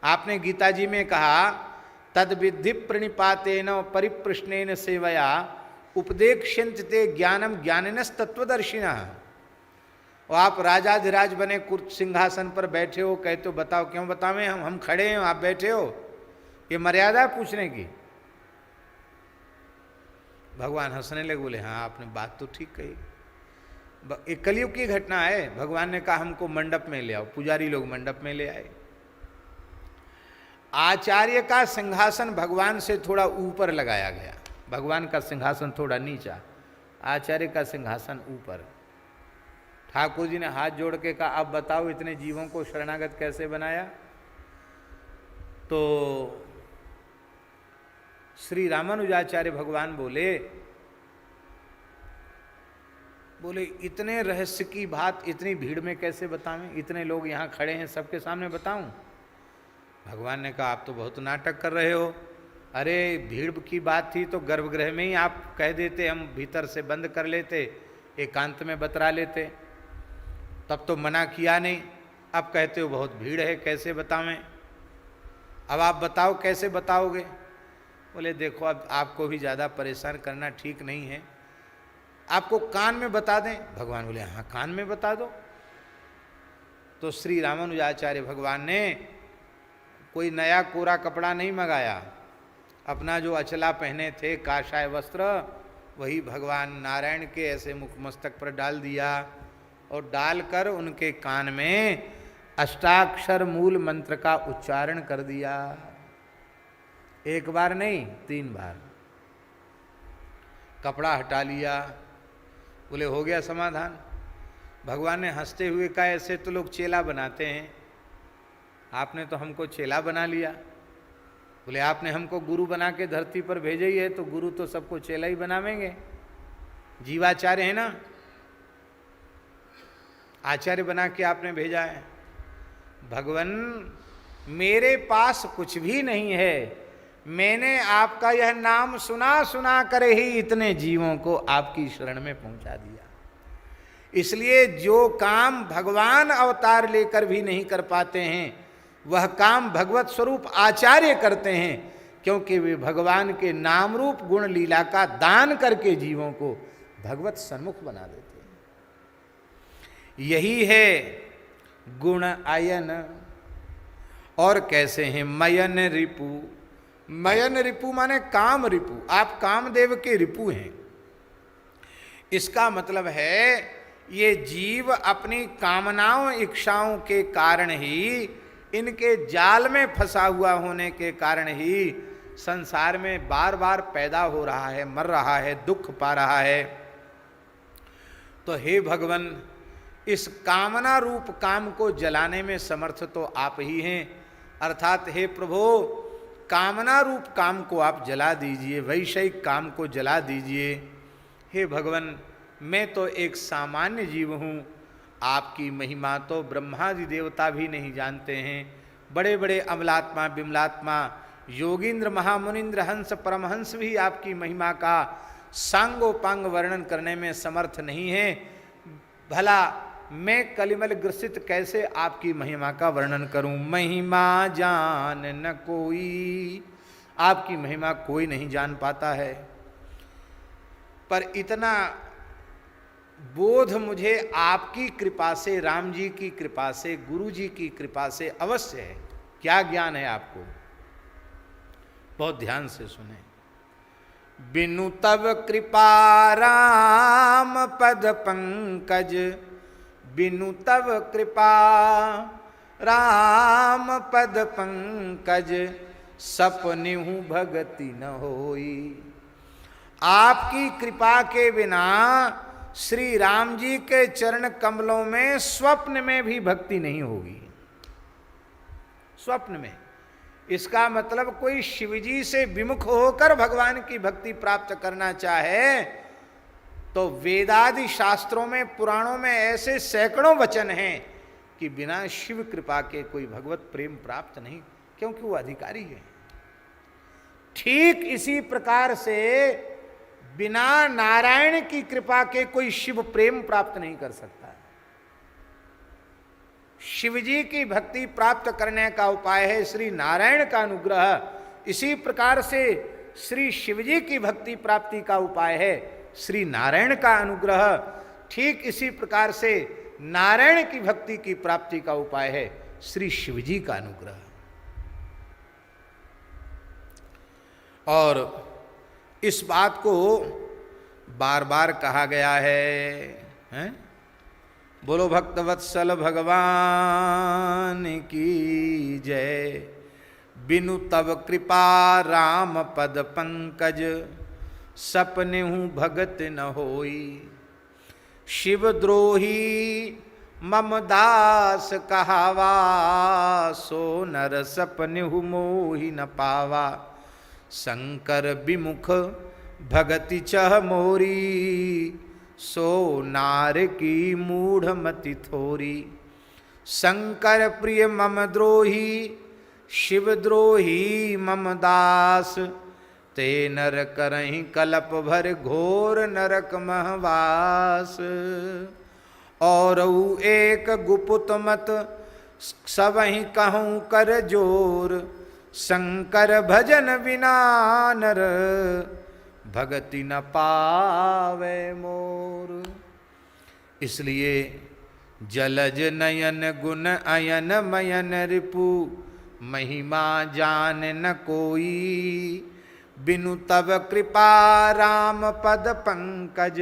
आपने गीता जी में कहा, तद विद्धि प्रणिपातेन परिप्रश्नेन सेवया उपदेक्ष्यन्ति ते ज्ञानम ज्ञानिनस् तत्वदर्शिनः। और आप राजाधिराज बने, कुर्सी सिंहासन पर बैठे हो, कहते हो बताओ। क्यों बतावें? हम खड़े हैं, आप बैठे हो। ये मर्यादा पूछने की। भगवान हंसने लगे, बोले हाँ आपने बात तो ठीक कही। एक कलयुग की घटना है। भगवान ने कहा हमको मंडप में ले आओ। पुजारी लोग मंडप में ले आए। आचार्य का सिंहासन भगवान से थोड़ा ऊपर लगाया गया। भगवान का सिंहासन थोड़ा नीचा, आचार्य का सिंहासन ऊपर। ठाकुर जी ने हाथ जोड़ के कहा, अब बताओ इतने जीवों को शरणागत कैसे बनाया? तो श्री रामानुजाचार्य भगवान बोले इतने रहस्य की बात इतनी भीड़ में कैसे बतावें? इतने लोग यहाँ खड़े हैं, सबके सामने बताऊं? भगवान ने कहा, आप तो बहुत नाटक कर रहे हो। अरे भीड़ की बात थी तो गर्भगृह में ही आप कह देते, हम भीतर से बंद कर लेते, एकांत में बतरा लेते। तब तो मना किया नहीं। अब कहते हो बहुत भीड़ है, कैसे बतावें? अब आप बताओ, कैसे बताओगे? बोले देखो, अब आपको भी ज़्यादा परेशान करना ठीक नहीं है, आपको कान में बता दें। भगवान बोले हाँ कान में बता दो। तो श्री रामानुजाचार्य भगवान ने कोई नया कोरा कपड़ा नहीं मंगाया, अपना जो अचला पहने थे काशाय वस्त्र, वही भगवान नारायण के ऐसे मुख मस्तक पर डाल दिया और डालकर उनके कान में अष्टाक्षर मूल मंत्र का उच्चारण कर दिया। एक बार नहीं, 3 बार। कपड़ा हटा लिया, बोले हो गया समाधान। भगवान ने हंसते हुए कहा, ऐसे तो लोग चेला बनाते हैं, आपने तो हमको चेला बना लिया। बोले आपने हमको गुरु बना के धरती पर भेजे ही है, तो गुरु तो सबको चेला ही बनावेंगे, जीवाचार्य है ना, आचार्य बना के आपने भेजा है। भगवान मेरे पास कुछ भी नहीं है, मैंने आपका यह नाम सुना सुना कर ही इतने जीवों को आपकी शरण में पहुंचा दिया। इसलिए जो काम भगवान अवतार लेकर भी नहीं कर पाते हैं, वह काम भगवत स्वरूप आचार्य करते हैं, क्योंकि वे भगवान के नाम रूप गुण लीला का दान करके जीवों को भगवत सन्मुख बना देते हैं। यही है गुण आयन। और कैसे हैं मयन रिपु। मयन रिपु माने काम रिपु, आप कामदेव के रिपु हैं। इसका मतलब है ये जीव अपनी कामनाओं इच्छाओं के कारण ही, इनके जाल में फंसा हुआ होने के कारण ही संसार में बार बार पैदा हो रहा है, मर रहा है, दुख पा रहा है। तो हे भगवान, इस कामना रूप काम को जलाने में समर्थ तो आप ही हैं, अर्थात हे प्रभु कामना रूप काम को आप जला दीजिए, वैषयिक काम को जला दीजिए। हे भगवान, मैं तो एक सामान्य जीव हूँ, आपकी महिमा तो ब्रह्मादि देवता भी नहीं जानते हैं। बड़े बड़े अमलात्मा बिमलात्मा योगींद्र महामुनिंद्र हंस परमहंस भी आपकी महिमा का सांगोपांग वर्णन करने में समर्थ नहीं है। भला मैं कलिमल ग्रसित कैसे आपकी महिमा का वर्णन करूं। महिमा जान न कोई, आपकी महिमा कोई नहीं जान पाता है। पर इतना बोध मुझे आपकी कृपा से, राम जी की कृपा से, गुरु जी की कृपा से अवश्य है। क्या ज्ञान है आपको, बहुत ध्यान से सुने। बिनु तव कृपा राम पद पंकज, बिनु तव कृपा राम पद पंकज, सपनेहु भगति न होई। आपकी कृपा के बिना श्री राम जी के चरण कमलों में स्वप्न में भी भक्ति नहीं होगी। स्वप्न में, इसका मतलब कोई शिवजी से विमुख होकर भगवान की भक्ति प्राप्त करना चाहे तो वेदादि शास्त्रों में, पुराणों में ऐसे सैकड़ों वचन हैं कि बिना शिव कृपा के कोई भगवत प्रेम प्राप्त नहीं, क्योंकि वो अधिकारी है। ठीक इसी प्रकार से बिना नारायण की कृपा के कोई शिव प्रेम प्राप्त नहीं कर सकता है। शिवजी की भक्ति प्राप्त करने का उपाय है श्री नारायण का अनुग्रह। इसी प्रकार से श्री शिवजी की भक्ति प्राप्ति का उपाय है श्री नारायण का अनुग्रह। ठीक इसी प्रकार से नारायण की भक्ति की प्राप्ति का उपाय है श्री शिवजी का अनुग्रह। और इस बात को बार बार कहा गया है? बोलो भक्तवत्सल भगवान की जय। बिनु तव कृपा राम पद पंकज, सपनेहु भगत न होई। शिवद्रोही मम दास कहावा, सो नर सपनेहु मोहि न पावा। शंकर विमुख भगति चह मोरी, सो नार की मूढ़ मति थोरी। शंकर प्रिय मम द्रोही, शिवद्रोही मम दास। ते नर करहीं कलप भर घोर नरक महवास। और एक गुपुत मत सबहीं कहूँ कर जोर। शंकर भजन बिना नर, भगति न पावे मोर। इसलिए जलज नयन गुण अयन मयन रिपु, महिमा जान न कोई। बिनु तब कृपा राम पद पंकज,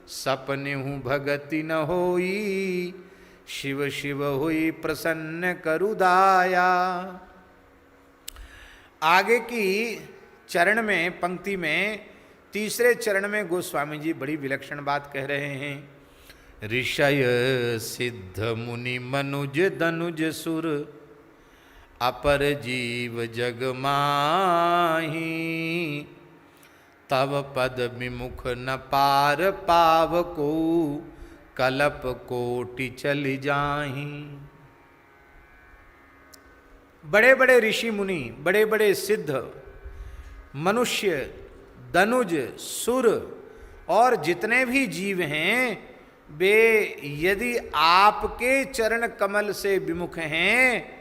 सपने हूँ भगति न होई, शिव शिव हुई प्रसन्न करुदाया। आगे की चरण में, पंक्ति में, तीसरे चरण में गोस्वामी जी बड़ी विलक्षण बात कह रहे हैं। ऋषय सिद्ध मुनि मनुज दनुज सुर, अपर जीव जग माही, तव पद विमुख न पार पाव को, कलप कोटि चल जाही। बड़े बड़े ऋषि मुनि, बड़े बड़े सिद्ध, मनुष्य, दनुज, सुर और जितने भी जीव हैं, वे यदि आपके चरण कमल से विमुख हैं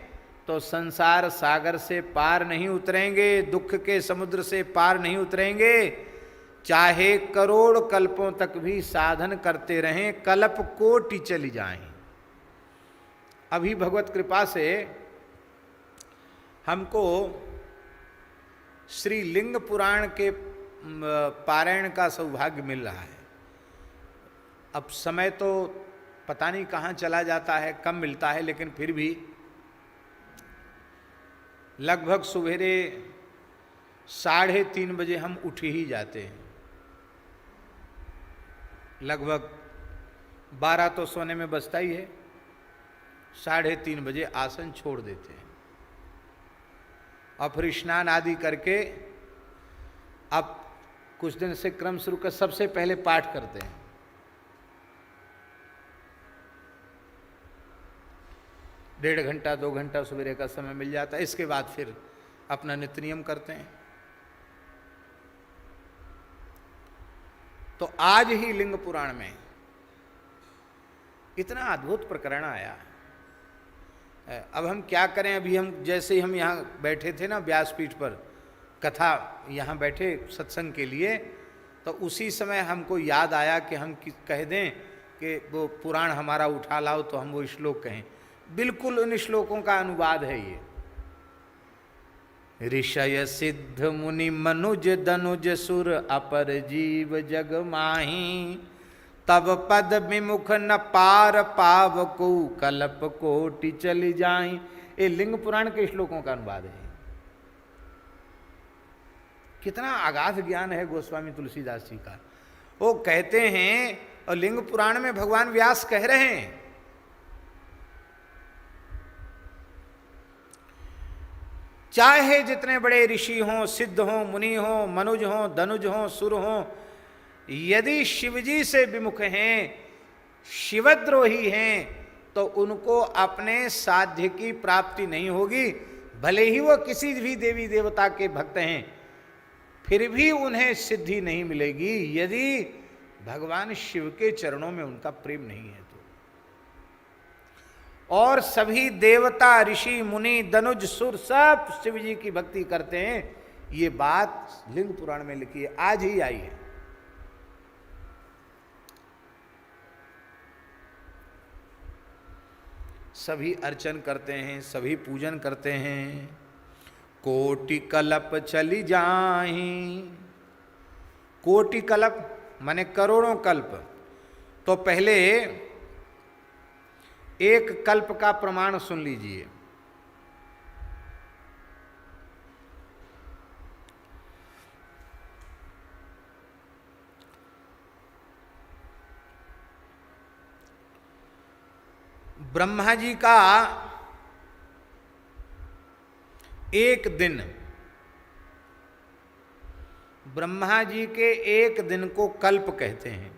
तो संसार सागर से पार नहीं उतरेंगे, दुख के समुद्र से पार नहीं उतरेंगे। चाहे करोड़ कल्पों तक भी साधन करते रहें, कल्प कोटि चली जाएं। अभी भगवत कृपा से हमको श्री लिंग पुराण के पारायण का सौभाग्य मिल रहा है। अब समय तो पता नहीं कहाँ चला जाता है, कम मिलता है, लेकिन फिर भी लगभग सवेरे 3:30 बजे हम उठ ही जाते हैं। लगभग 12 तो सोने में बजता ही है, 3:30 बजे आसन छोड़ देते हैं और फिर स्नान आदि करके अब कुछ दिन से क्रम शुरू कर सबसे पहले पाठ करते हैं। डेढ़ घंटा 2 घंटा सवेरे का समय मिल जाता है। इसके बाद फिर अपना नित्य नियम करते हैं। तो आज ही लिंग पुराण में इतना अद्भुत प्रकरण आया। अब हम क्या करें, अभी हम जैसे ही हम यहाँ बैठे थे ना व्यासपीठ पर, कथा यहाँ बैठे सत्संग के लिए, तो उसी समय हमको याद आया कि हम कह दें कि वो पुराण हमारा उठा लाओ, तो हम वो श्लोक कहें। बिल्कुल उन श्लोकों का अनुवाद है ये। ऋषय सिद्ध मुनि मनुज दनुज सुर, अपर जीव जग माही, तब पद विमुख न पार पाव को, कल्प कोटि चली जाई। ये लिंग पुराण के श्लोकों का अनुवाद है। कितना अगाध ज्ञान है गोस्वामी तुलसीदास जी का। वो कहते हैं, और लिंग पुराण में भगवान व्यास कह रहे हैं, चाहे जितने बड़े ऋषि हों, सिद्ध हों, मुनि हों, मनुज हों, दनुज हों, सुर हों, यदि शिवजी से विमुख हैं, शिवद्रोही हैं, तो उनको अपने साध्य की प्राप्ति नहीं होगी। भले ही वो किसी भी देवी देवता के भक्त हैं, फिर भी उन्हें सिद्धि नहीं मिलेगी यदि भगवान शिव के चरणों में उनका प्रेम नहीं है तो। और सभी देवता, ऋषि, मुनि, दनुज, सुर सब शिव जी की भक्ति करते हैं। ये बात लिंग पुराण में लिखी है, आज ही आई है। सभी अर्चन करते हैं, सभी पूजन करते हैं। कोटि कल्प चली जाहीं। कोटि कल्प माने करोड़ों कल्प। तो पहले एक कल्प का प्रमाण सुन लीजिए। ब्रह्मा जी का एक दिन, ब्रह्मा जी के एक दिन को कल्प कहते हैं।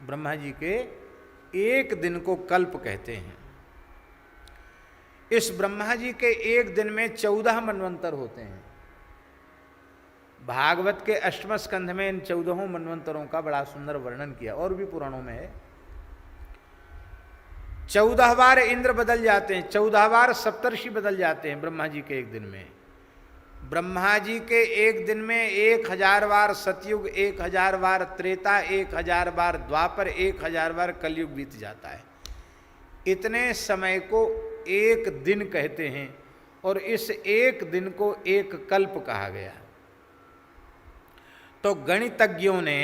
ब्रह्मा जी के एक दिन को कल्प कहते हैं। इस ब्रह्मा जी के एक दिन में 14 मनवंतर होते हैं। भागवत के 8वें स्कंध में इन 14 मनवंतरों का बड़ा सुंदर वर्णन किया, और भी पुराणों में है। 14 बार इंद्र बदल जाते हैं, 14 बार सप्तर्षि बदल जाते हैं ब्रह्मा जी के एक दिन में। ब्रह्मा जी के एक दिन में 1000 बार सतयुग, 1000 बार त्रेता, 1000 बार द्वापर, 1000 बार कलयुग बीत जाता है। इतने समय को एक दिन कहते हैं। और इस एक दिन को एक कल्प कहा गया। तो गणितज्ञों ने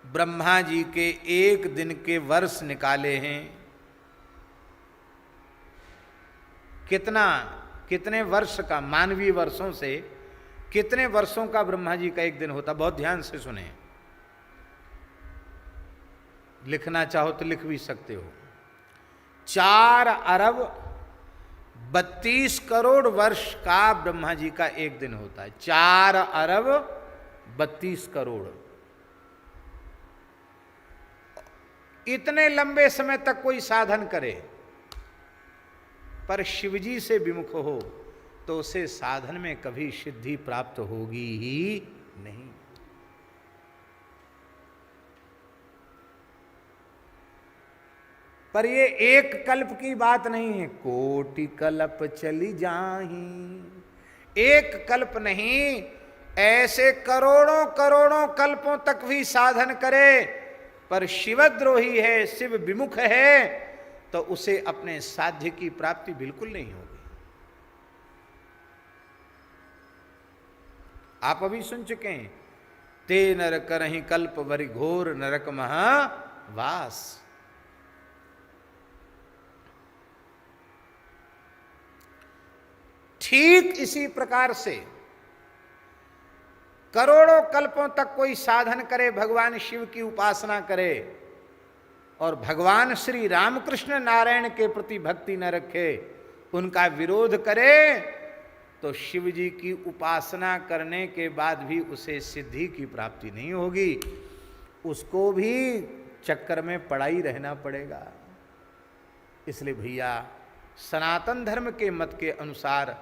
ब्रह्मा जी के एक दिन के वर्ष निकाले हैं। कितने वर्ष का, मानवीय वर्षों से कितने वर्षों का ब्रह्मा जी का एक दिन होता? बहुत ध्यान से सुने, लिखना चाहो तो लिख भी सकते हो। 4 अरब 32 करोड़ वर्ष का ब्रह्मा जी का एक दिन होता है। 4 अरब 32 करोड़। इतने लंबे समय तक कोई साधन करे पर शिवजी से विमुख हो तो उसे साधन में कभी सिद्धि प्राप्त होगी ही नहीं। पर ये एक कल्प की बात नहीं है, कोटि कल्प चली जाही। एक कल्प नहीं, ऐसे करोड़ों करोड़ों कल्पों तक भी साधन करे पर शिवद्रोही है, शिव विमुख है, तो उसे अपने साध्य की प्राप्ति बिल्कुल नहीं होगी। आप अभी सुन चुके हैं, ते नर करहि कल्प वरि घोर नरक महा वास। ठीक इसी प्रकार से करोड़ों कल्पों तक कोई साधन करे, भगवान शिव की उपासना करे और भगवान श्री रामकृष्ण नारायण के प्रति भक्ति न रखे, उनका विरोध करे, तो शिव जी की उपासना करने के बाद भी उसे सिद्धि की प्राप्ति नहीं होगी, उसको भी चक्कर में पड़ा ही रहना पड़ेगा। इसलिए भैया, सनातन धर्म के मत के अनुसार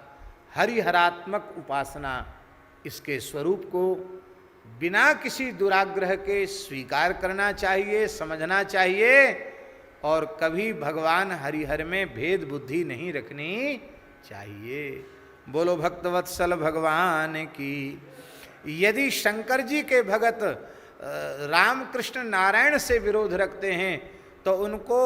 हरिहरात्मक उपासना, इसके स्वरूप को बिना किसी दुराग्रह के स्वीकार करना चाहिए, समझना चाहिए और कभी भगवान हरिहर में भेद बुद्धि नहीं रखनी चाहिए। बोलो भक्तवत्सल भगवान की। यदि शंकर जी के भगत रामकृष्ण नारायण से विरोध रखते हैं तो उनको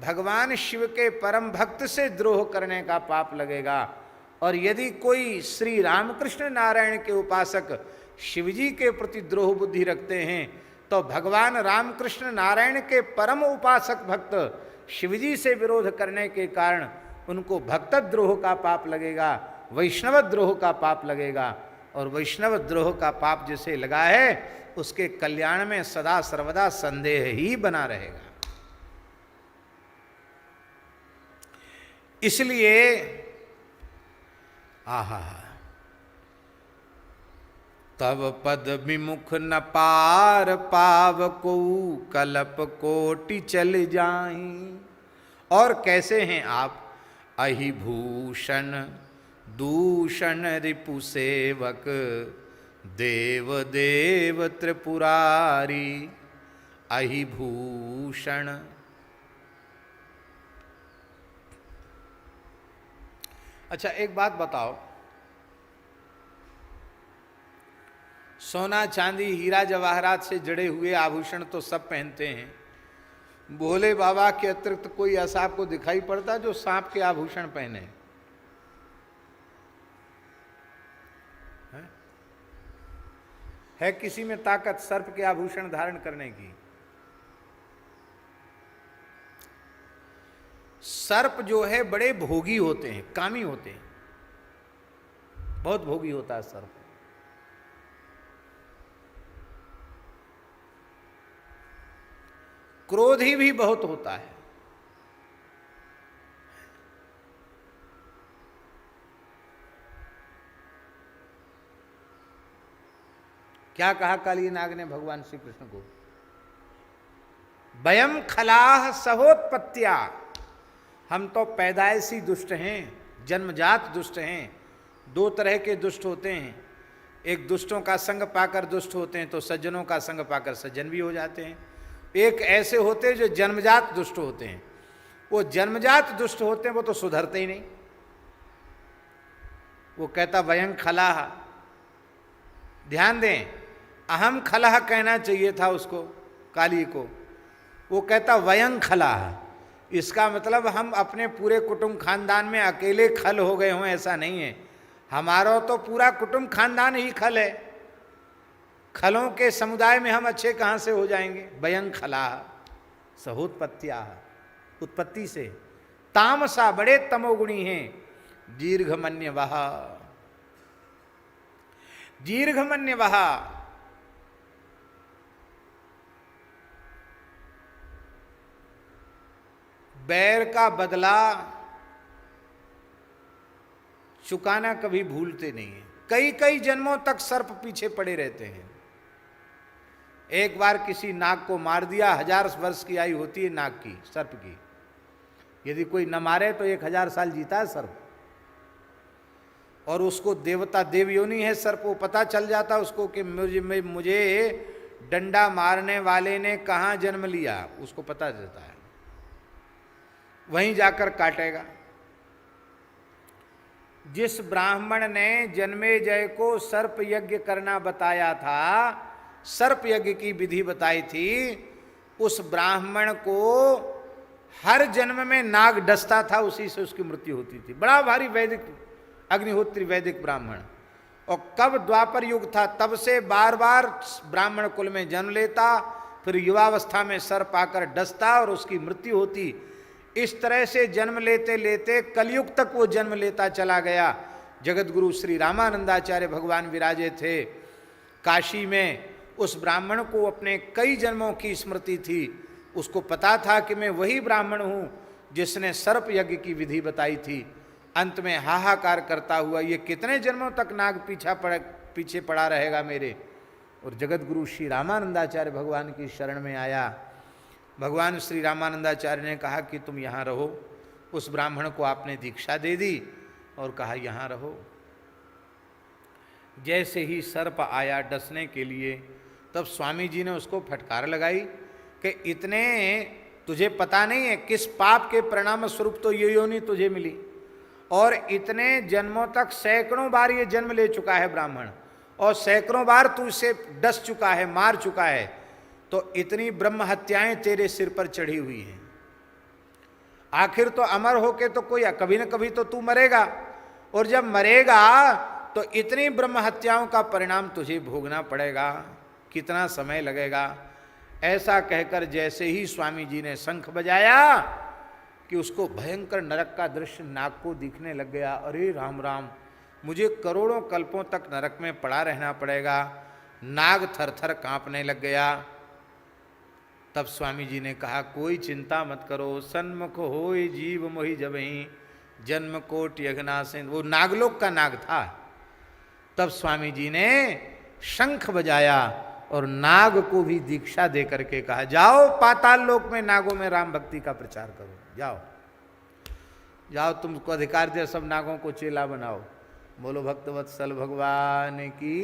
भगवान शिव के परम भक्त से द्रोह करने का पाप लगेगा, और यदि कोई श्री रामकृष्ण नारायण के उपासक शिवजी के प्रति द्रोह बुद्धि रखते हैं तो भगवान रामकृष्ण नारायण के परम उपासक भक्त शिवजी से विरोध करने के कारण उनको भक्त द्रोह का पाप लगेगा, वैष्णव द्रोह का पाप लगेगा, और वैष्णव द्रोह का पाप जिसे लगा है उसके कल्याण में सदा सर्वदा संदेह ही बना रहेगा। इसलिए आहा, तब पद विमुख न पार पाव को कल्प कोटि चल जाहीं। और कैसे हैं आप? अहि भूषण दूषण रिपु सेवक देव देव त्रिपुरारी। अहि भूषण। अच्छा, एक बात बताओ, सोना चांदी हीरा जवाहरात से जड़े हुए आभूषण तो सब पहनते हैं, भोले बाबा के अतिरिक्त कोई ऐसा आपको दिखाई पड़ता जो सांप के आभूषण पहने? है किसी में ताकत सर्प के आभूषण धारण करने की? सर्प जो है बड़े भोगी होते हैं, कामी होते हैं, बहुत भोगी होता है सर्प। क्रोधी भी बहुत होता है। क्या कहा काली नाग ने भगवान श्री कृष्ण को? वयम खलाह सहोत्पत्त्या। हम तो पैदाइशी दुष्ट हैं, जन्मजात दुष्ट हैं। 2 तरह के दुष्ट होते हैं, एक दुष्टों का संग पाकर दुष्ट होते हैं तो सज्जनों का संग पाकर सज्जन भी हो जाते हैं। एक ऐसे होते हैं जो जन्मजात दुष्ट होते हैं। वो जन्मजात दुष्ट होते हैं, वो तो सुधरते ही नहीं। वो कहता वयं खलाह, ध्यान दें, अहम खलाह कहना चाहिए था उसको, काली को। वो कहता वयं खलाह, इसका मतलब हम अपने पूरे कुटुंब खानदान में अकेले खल हो गए हों, ऐसा नहीं है। हमारा तो पूरा कुटुंब खानदान ही खल है। खलों के समुदाय में हम अच्छे कहाँ से हो जाएंगे। वयं खला सहोत्पत्त्या, उत्पत्ति से। तामसा, बड़े तमोगुणी हैं। दीर्घमन्यवः, दीर्घमन्यवः, बैर का बदला चुकाना कभी भूलते नहीं है। कई कई जन्मों तक सर्प पीछे पड़े रहते हैं। एक बार किसी नाग को मार दिया, 1000 वर्ष की आयु होती है नाग की, सर्प की। यदि कोई न मारे तो 1000 साल जीता है सर्प। और उसको देवता देवयोनि है सर्प, वो पता चल जाता उसको कि मुझे डंडा मारने वाले ने कहाँ जन्म लिया, उसको पता चलता है, वहीं जाकर काटेगा। जिस ब्राह्मण ने जन्मेजय को सर्प यज्ञ करना बताया था, सर्प यज्ञ की विधि बताई थी, उस ब्राह्मण को हर जन्म में नाग डसता था, उसी से उसकी मृत्यु होती थी। बड़ा भारी वैदिक अग्निहोत्री वैदिक ब्राह्मण। और कब द्वापर युग था, तब से बार बार ब्राह्मण कुल में जन्म लेता, फिर युवावस्था में सर्प आकर डसता और उसकी मृत्यु होती। इस तरह से जन्म लेते लेते कलयुग तक वो जन्म लेता चला गया। जगत गुरु श्री रामानंदाचार्य भगवान विराजे थे काशी में। उस ब्राह्मण को अपने कई जन्मों की स्मृति थी, उसको पता था कि मैं वही ब्राह्मण हूँ जिसने सर्प यज्ञ की विधि बताई थी। अंत में हाहाकार करता हुआ, ये कितने जन्मों तक नाग पीछे पड़ा रहेगा मेरे। और जगत गुरु श्री रामानंदाचार्य भगवान की शरण में आया। भगवान श्री रामानंदाचार्य ने कहा कि तुम यहाँ रहो। उस ब्राह्मण को आपने दीक्षा दे दी और कहा यहाँ रहो। जैसे ही सर्प आया डसने के लिए, तब स्वामी जी ने उसको फटकार लगाई कि इतने तुझे पता नहीं है किस पाप के परिणाम स्वरूप तो ये योनि तुझे मिली, और इतने जन्मों तक सैकड़ों बार ये जन्म ले चुका है ब्राह्मण, और सैकड़ों बार तू इसे डस चुका है, मार चुका है, तो इतनी ब्रह्म हत्याएं तेरे सिर पर चढ़ी हुई हैं। आखिर तो अमर होके तो कोई कभी न कभी तो तू मरेगा, और जब मरेगा तो इतनी ब्रह्म हत्याओं का परिणाम तुझे भोगना पड़ेगा, कितना समय लगेगा। ऐसा कहकर जैसे ही स्वामी जी ने शंख बजाया कि उसको भयंकर नरक का दृश्य नाग को दिखने लग गया। अरे राम राम, मुझे करोड़ों कल्पों तक नरक में पड़ा रहना पड़ेगा। नाग थरथर कांपने लग गया। तब स्वामी जी ने कहा, कोई चिंता मत करो, सन्मुख होय जीव मोहि जबहि जन्म कोटि अघनासेन। वो नागलोक का नाग था। तब स्वामी जी ने शंख बजाया और नाग को भी दीक्षा दे करके कहा, जाओ पाताल लोक में नागों में राम भक्ति का प्रचार करो, जाओ जाओ, तुमको अधिकार दिया, सब नागों को चेला बनाओ। बोलो भक्तवत्सल भगवान की।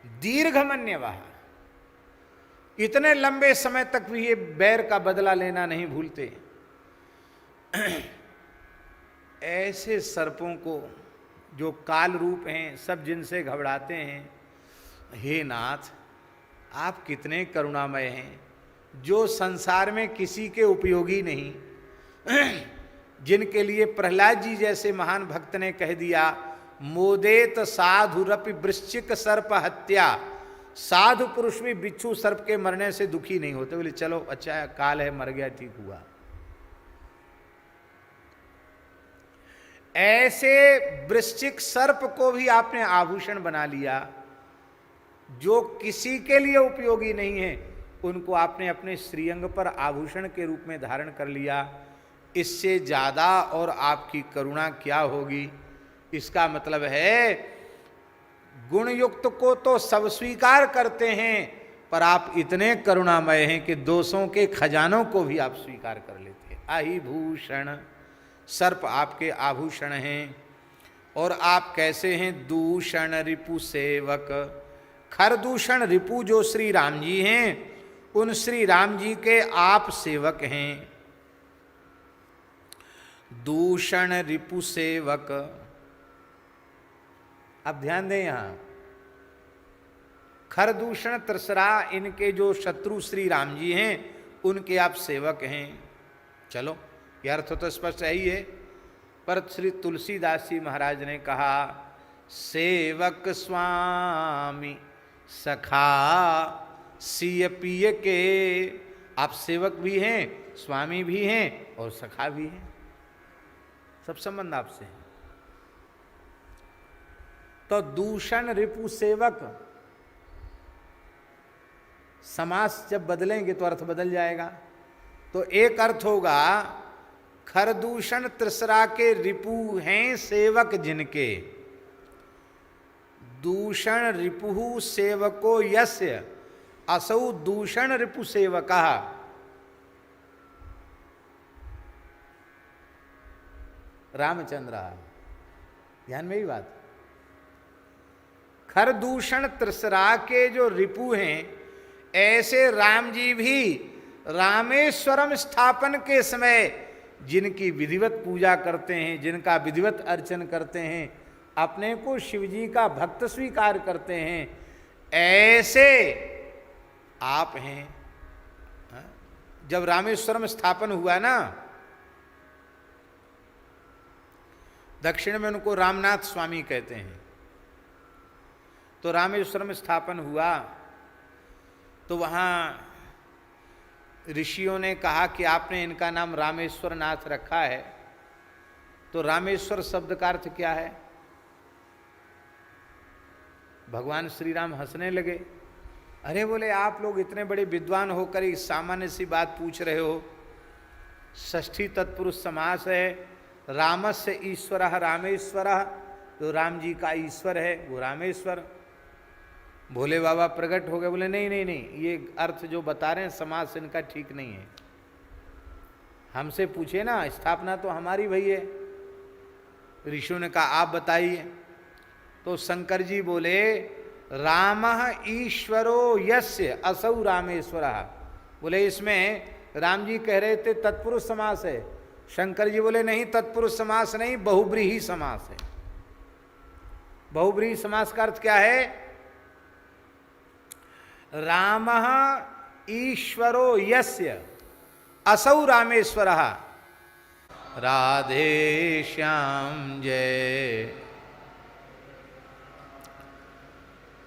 दीर्घमन्यवः, इतने लंबे समय तक भी ये बैर का बदला लेना नहीं भूलते। ऐसे सर्पों को जो काल रूप हैं, सब जिनसे घबराते हैं, हे नाथ आप कितने करुणामय हैं, जो संसार में किसी के उपयोगी नहीं, जिनके लिए प्रहलाद जी जैसे महान भक्त ने कह दिया, मोदेत साधुरपि वृश्चिक सर्प हत्या। साधु पुरुष भी बिच्छू सर्प के मरने से दुखी नहीं होते, बोले चलो अच्छा काल है, मर गया, ठीक हुआ। ऐसे वृश्चिक सर्प को भी आपने आभूषण बना लिया। जो किसी के लिए उपयोगी नहीं है, उनको आपने अपने श्रीअंग पर आभूषण के रूप में धारण कर लिया। इससे ज्यादा और आपकी करुणा क्या होगी। इसका मतलब है गुण युक्त को तो सब स्वीकार करते हैं, पर आप इतने करुणामय हैं कि दोषों के खजानों को भी आप स्वीकार कर लेते हैं। आहिभूषण, सर्प आपके आभूषण हैं। और आप कैसे हैं, दूषण रिपु सेवक। खरदूषण रिपु जो श्री राम जी हैं, उन श्री राम जी के आप सेवक हैं। दूषण रिपु सेवक। अब ध्यान दें, यहां खरदूषण तृसरा, इनके जो शत्रु श्री राम जी हैं उनके आप सेवक हैं। चलो ये अर्थ तो स्पष्ट है ही है, पर श्री तुलसीदास जी महाराज ने कहा सेवक स्वामी सखा सिय पिय के, आप सेवक भी हैं, स्वामी भी हैं और सखा भी हैं, सब संबंध आपसे हैं। तो दूषण रिपु सेवक, समास जब बदलेंगे तो अर्थ बदल जाएगा। तो एक अर्थ होगा खरदूषण तृसरा के रिपु हैं सेवक जिनके, दूषण रिपुहु सेवको यस्य असौ दूषण रिपु सेवका। रामचंद्र, ध्यान में ही बात, खरदूषण तृसरा के जो रिपु हैं, ऐसे राम जी भी रामेश्वरम स्थापन के समय जिनकी विधिवत पूजा करते हैं, जिनका विधिवत अर्चन करते हैं, अपने को शिवजी का भक्त स्वीकार करते हैं, ऐसे आप हैं। जब रामेश्वरम स्थापन हुआ ना, दक्षिण में उनको रामनाथ स्वामी कहते हैं, तो रामेश्वरम स्थापन हुआ तो वहाँ ऋषियों ने कहा कि आपने इनका नाम रामेश्वर नाथ रखा है, तो रामेश्वर शब्द का अर्थ क्या है? भगवान श्री राम हंसने लगे। अरे बोले, आप लोग इतने बड़े विद्वान होकर इस सामान्य सी बात पूछ रहे हो। षष्ठी तत्पुरुष समास है, रामस्य ईश्वरः रामेश्वरः, तो राम जी का ईश्वर है वो रामेश्वर। भोले बाबा प्रकट हो गए, बोले नहीं नहीं नहीं, ये अर्थ जो बता रहे हैं समास इनका ठीक नहीं है। हमसे पूछे ना, स्थापना तो हमारी भई है। ऋषियों ने कहा आप बताइए। तो शंकर जी बोले रामः ईश्वरो यस्य असौ रामेश्वरः। बोले इसमें राम जी कह रहे थे तत्पुरुष समास है। शंकर जी बोले नहीं, तत्पुरुष समास नहीं, बहुब्रीहि समास है। बहुब्रीहि समास का अर्थ क्या है? रामः ईश्वरो यस्य असौ रामेश्वरः। राधे श्याम जय।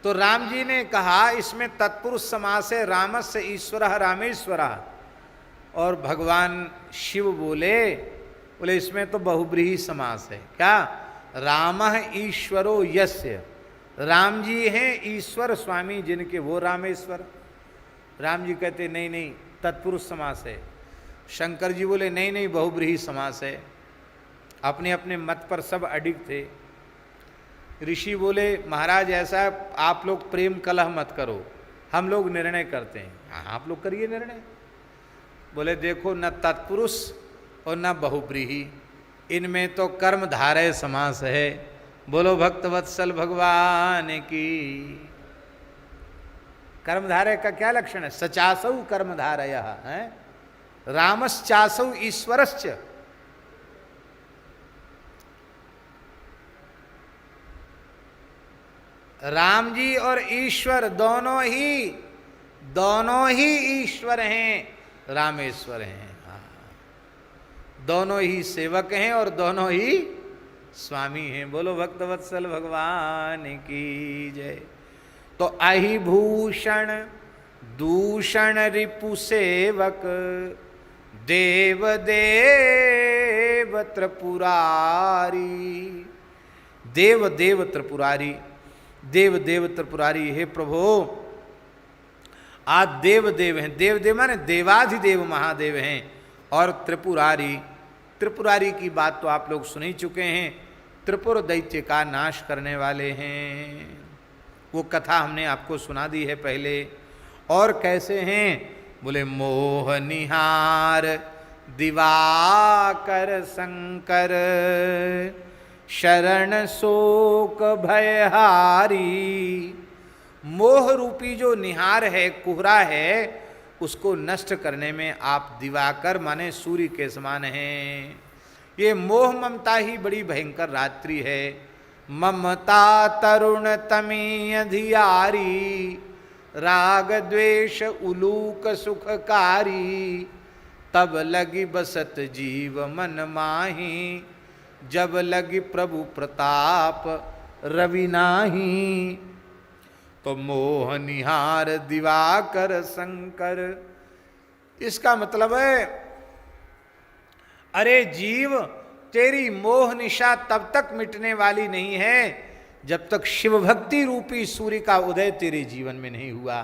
तो राम जी ने कहा इसमें तत्पुरुष समास है, रामस्य ईश्वरः रामेश्वरः, और भगवान शिव बोले इसमें तो बहुब्रीहि समास है। क्या? रामः ईश्वरो यस्य, राम जी हैं ईश्वर स्वामी जिनके, वो रामेश्वर। राम जी कहते नहीं नहीं, तत्पुरुष समास है। शंकर जी बोले नहीं नहीं, बहुब्रीहि समास है। अपने अपने मत पर सब अडिग थे। ऋषि बोले महाराज ऐसा आप लोग प्रेम कलह मत करो, हम लोग निर्णय करते हैं। हाँ आप लोग करिए निर्णय। बोले देखो, न तत्पुरुष और न बहुब्रीहि, इनमें तो कर्मधारय समास है। बोलो भक्तवत्सल भगवान की। कर्मधारय का क्या लक्षण है? सचासौ कर्मधारय है, रामश्चासौ ईश्वरश्च। राम जी और ईश्वर दोनों ही ईश्वर हैं, रामेश्वर हैं। दोनों ही सेवक हैं और दोनों ही स्वामी हैं। बोलो भक्तवत्सल भगवान की जय। तो अहि भूषण दूषण रिपु सेवक, देव देव त्रिपुरारी। देव देव त्रिपुरारी, देव देव त्रिपुरारी। हे प्रभु आप देव देव हैं। देव देव माने देवाधिदेव महादेव हैं। और त्रिपुरारी, त्रिपुरारी की बात तो आप लोग सुन ही चुके हैं। त्रिपुर दैत्य का नाश करने वाले हैं, वो कथा हमने आपको सुना दी है पहले। और कैसे हैं? बोले मोह निहार दिवाकर शंकर, शरण शोक भयहारी। मोह रूपी जो निहार है, कुहरा है, उसको नष्ट करने में आप दिवाकर माने सूर्य के समान हैं। ये मोह ममता ही बड़ी भयंकर रात्रि है। ममता तरुण तमी अधियारी, राग द्वेष उलूक सुखकारी, तब लगी बसत जीव मन माही, जब लगी प्रभु प्रताप रवि नाही। तो मोह निहार दिवाकर शंकर, इसका मतलब है अरे जीव, तेरी मोह निशा तब तक मिटने वाली नहीं है जब तक शिव भक्ति रूपी सूर्य का उदय तेरे जीवन में नहीं हुआ।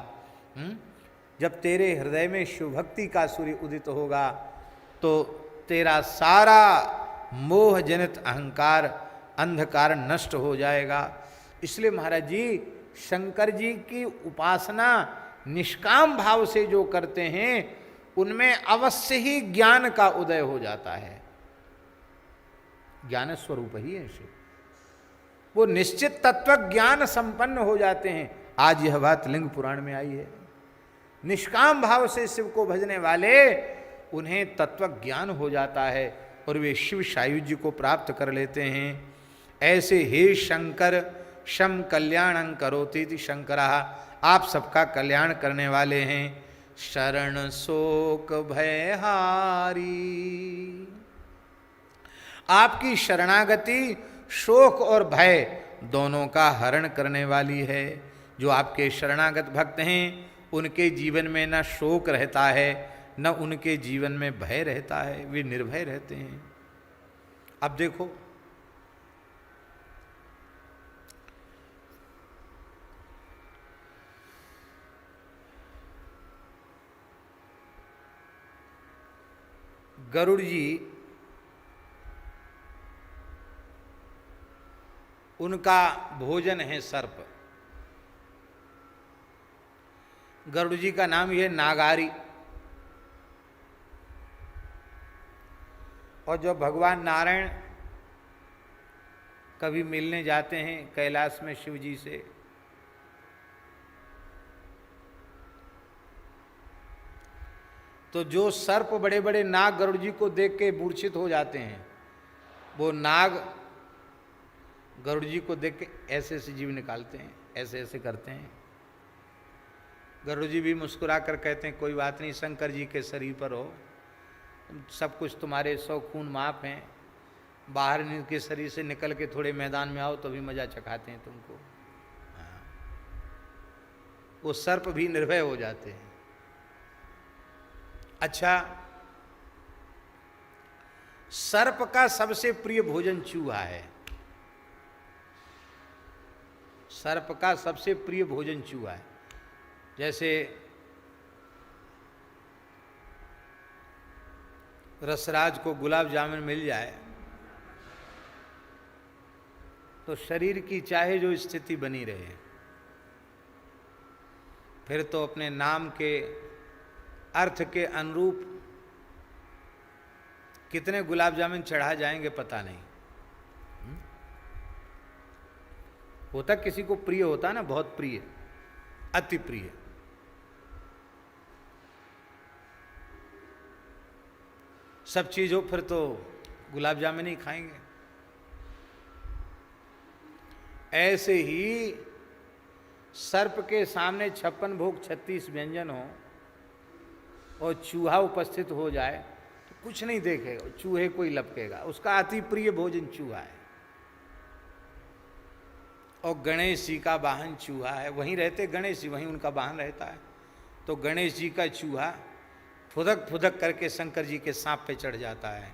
जब तेरे हृदय में शिव भक्ति का सूर्य उदित होगा तो तेरा सारा मोह जनित अहंकार अंधकार नष्ट हो जाएगा। इसलिए महाराज जी शंकर जी की उपासना निष्काम भाव से जो करते हैं उनमें अवश्य ही ज्ञान का उदय हो जाता है। ज्ञान स्वरूप ही है शिव, वो निश्चित तत्व ज्ञान संपन्न हो जाते हैं। आज यह बात लिंग पुराण में आई है। निष्काम भाव से शिव को भजने वाले उन्हें तत्व ज्ञान हो जाता है और वे शिव सायुज्य को प्राप्त कर लेते हैं। ऐसे हे शंकर शम कल्याणं करोति इति शंकरा, आप सबका कल्याण करने वाले हैं। शरण शोक भयहारी, आपकी शरणागति शोक और भय दोनों का हरण करने वाली है। जो आपके शरणागत भक्त हैं उनके जीवन में न शोक रहता है न उनके जीवन में भय रहता है, वे निर्भय रहते हैं। अब देखो गरुड़ जी, उनका भोजन है सर्प। गरुड़ जी का नाम यह नागारी। और जब भगवान नारायण कभी मिलने जाते हैं कैलाश में शिव जी से, तो जो सर्प बड़े बड़े नाग गरुड़ जी को देख के मूर्छित हो जाते हैं, वो नाग गरुड़ जी को देख के ऐसे ऐसे जीव निकालते हैं, ऐसे ऐसे करते हैं। गरुड़ जी भी मुस्कुरा कर कहते हैं कोई बात नहीं, शंकर जी के शरीर पर हो, सब कुछ तुम्हारे 100 खून माफ हैं, बाहर इनके शरीर से निकल के थोड़े मैदान में आओ तो भी मजा चखाते हैं तुमको। हाँ। वो सर्प भी निर्भय हो जाते हैं। अच्छा, सर्प का सबसे प्रिय भोजन चूहा है। सर्प का सबसे प्रिय भोजन चूहा है। जैसे रसराज को गुलाब जामुन मिल जाए तो शरीर की चाहे जो स्थिति बनी रहे, फिर तो अपने नाम के अर्थ के अनुरूप कितने गुलाब जामुन चढ़ा जाएंगे पता नहीं। होता किसी को प्रिय होता ना, बहुत प्रिय, अति प्रिय। सब चीज हो फिर तो गुलाब जामुन ही खाएंगे। ऐसे ही सर्प के सामने 56 भोग 36 व्यंजन हो और चूहा उपस्थित हो जाए तो कुछ नहीं देखेगा, चूहे को ही लपकेगा। उसका अति प्रिय भोजन चूहा है। और गणेश जी का वाहन चूहा है। वहीं रहते गणेश जी, वहीं उनका वाहन रहता है। तो गणेश जी का चूहा फुदक फुदक करके शंकर जी के सांप पे चढ़ जाता है।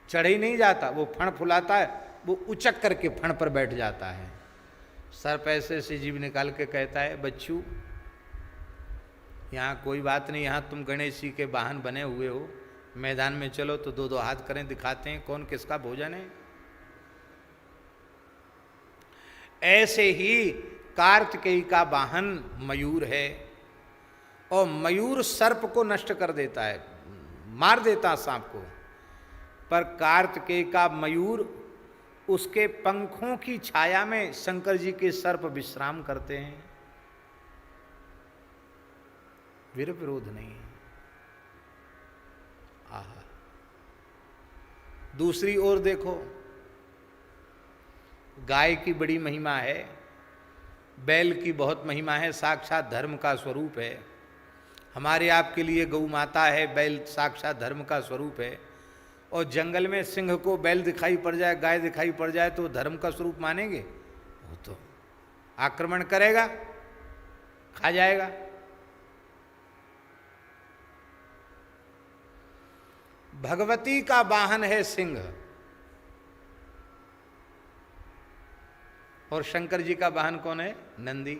चढ़ ही नहीं जाता, वो फण फुलाता है, वो उचक करके फण पर बैठ जाता है। सर्प ऐसे से जीव निकाल के कहता है बच्चू, यहाँ कोई बात नहीं, यहाँ तुम गणेश जी के वाहन बने हुए हो, मैदान में चलो तो 2-2 हाथ करें, दिखाते हैं कौन किसका भोजन है। ऐसे ही कार्तिकेय का वाहन मयूर है और मयूर सर्प को नष्ट कर देता है, मार देता सांप को। पर कार्तिकेय का मयूर उसके पंखों की छाया में शंकर जी के सर्प विश्राम करते हैं। विर विरोध नहीं। आहा, दूसरी ओर देखो, गाय की बड़ी महिमा है। बैल की बहुत महिमा है, साक्षात धर्म का स्वरूप है। हमारे आपके लिए गौ माता है, बैल साक्षात धर्म का स्वरूप है। और जंगल में सिंह को बैल दिखाई पड़ जाए, गाय दिखाई पड़ जाए तो धर्म का स्वरूप मानेंगे? वो तो आक्रमण करेगा, खा जाएगा। भगवती का वाहन है सिंह, और शंकर जी का वाहन कौन है? नंदी।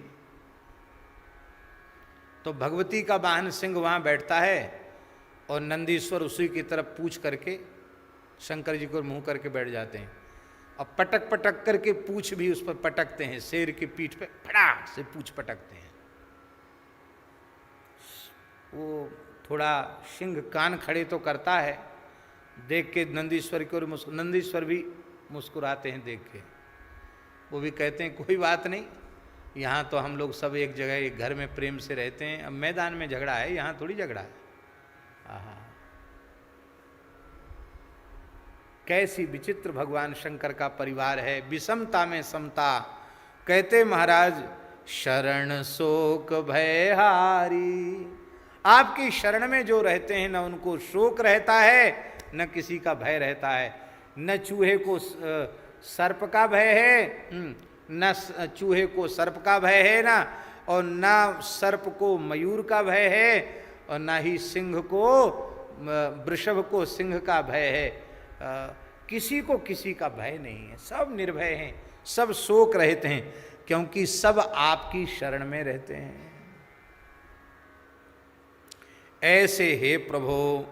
तो भगवती का वाहन सिंह वहां बैठता है और नंदीश्वर उसी की तरफ पूछ करके शंकर जी को मुंह करके बैठ जाते हैं, और पटक पटक करके पूछ भी उस पर पटकते हैं। शेर की पीठ पे फटाक से पूछ पटकते हैं। वो थोड़ा सिंह कान खड़े तो करता है, देख के नंदीश्वर की ओर नंदीश्वर भी मुस्कुराते हैं देख के। वो भी कहते हैं कोई बात नहीं, यहाँ तो हम लोग सब एक जगह एक घर में प्रेम से रहते हैं। अब मैदान में झगड़ा है, यहाँ थोड़ी झगड़ा है। आहा, कैसी विचित्र भगवान शंकर का परिवार है, विषमता में समता। कहते महाराज शरण शोक भयहारी, आपकी शरण में जो रहते हैं न उनको शोक रहता है न किसी का भय रहता है। न चूहे को सर्प का भय है, न चूहे को सर्प का भय है ना, और न सर्प को मयूर का भय है, और न ही सिंह को वृषभ को सिंह का भय है। किसी को किसी का भय नहीं है, सब निर्भय हैं, सब शोक रहते हैं, क्योंकि सब आपकी शरण में रहते हैं। ऐसे हे प्रभु,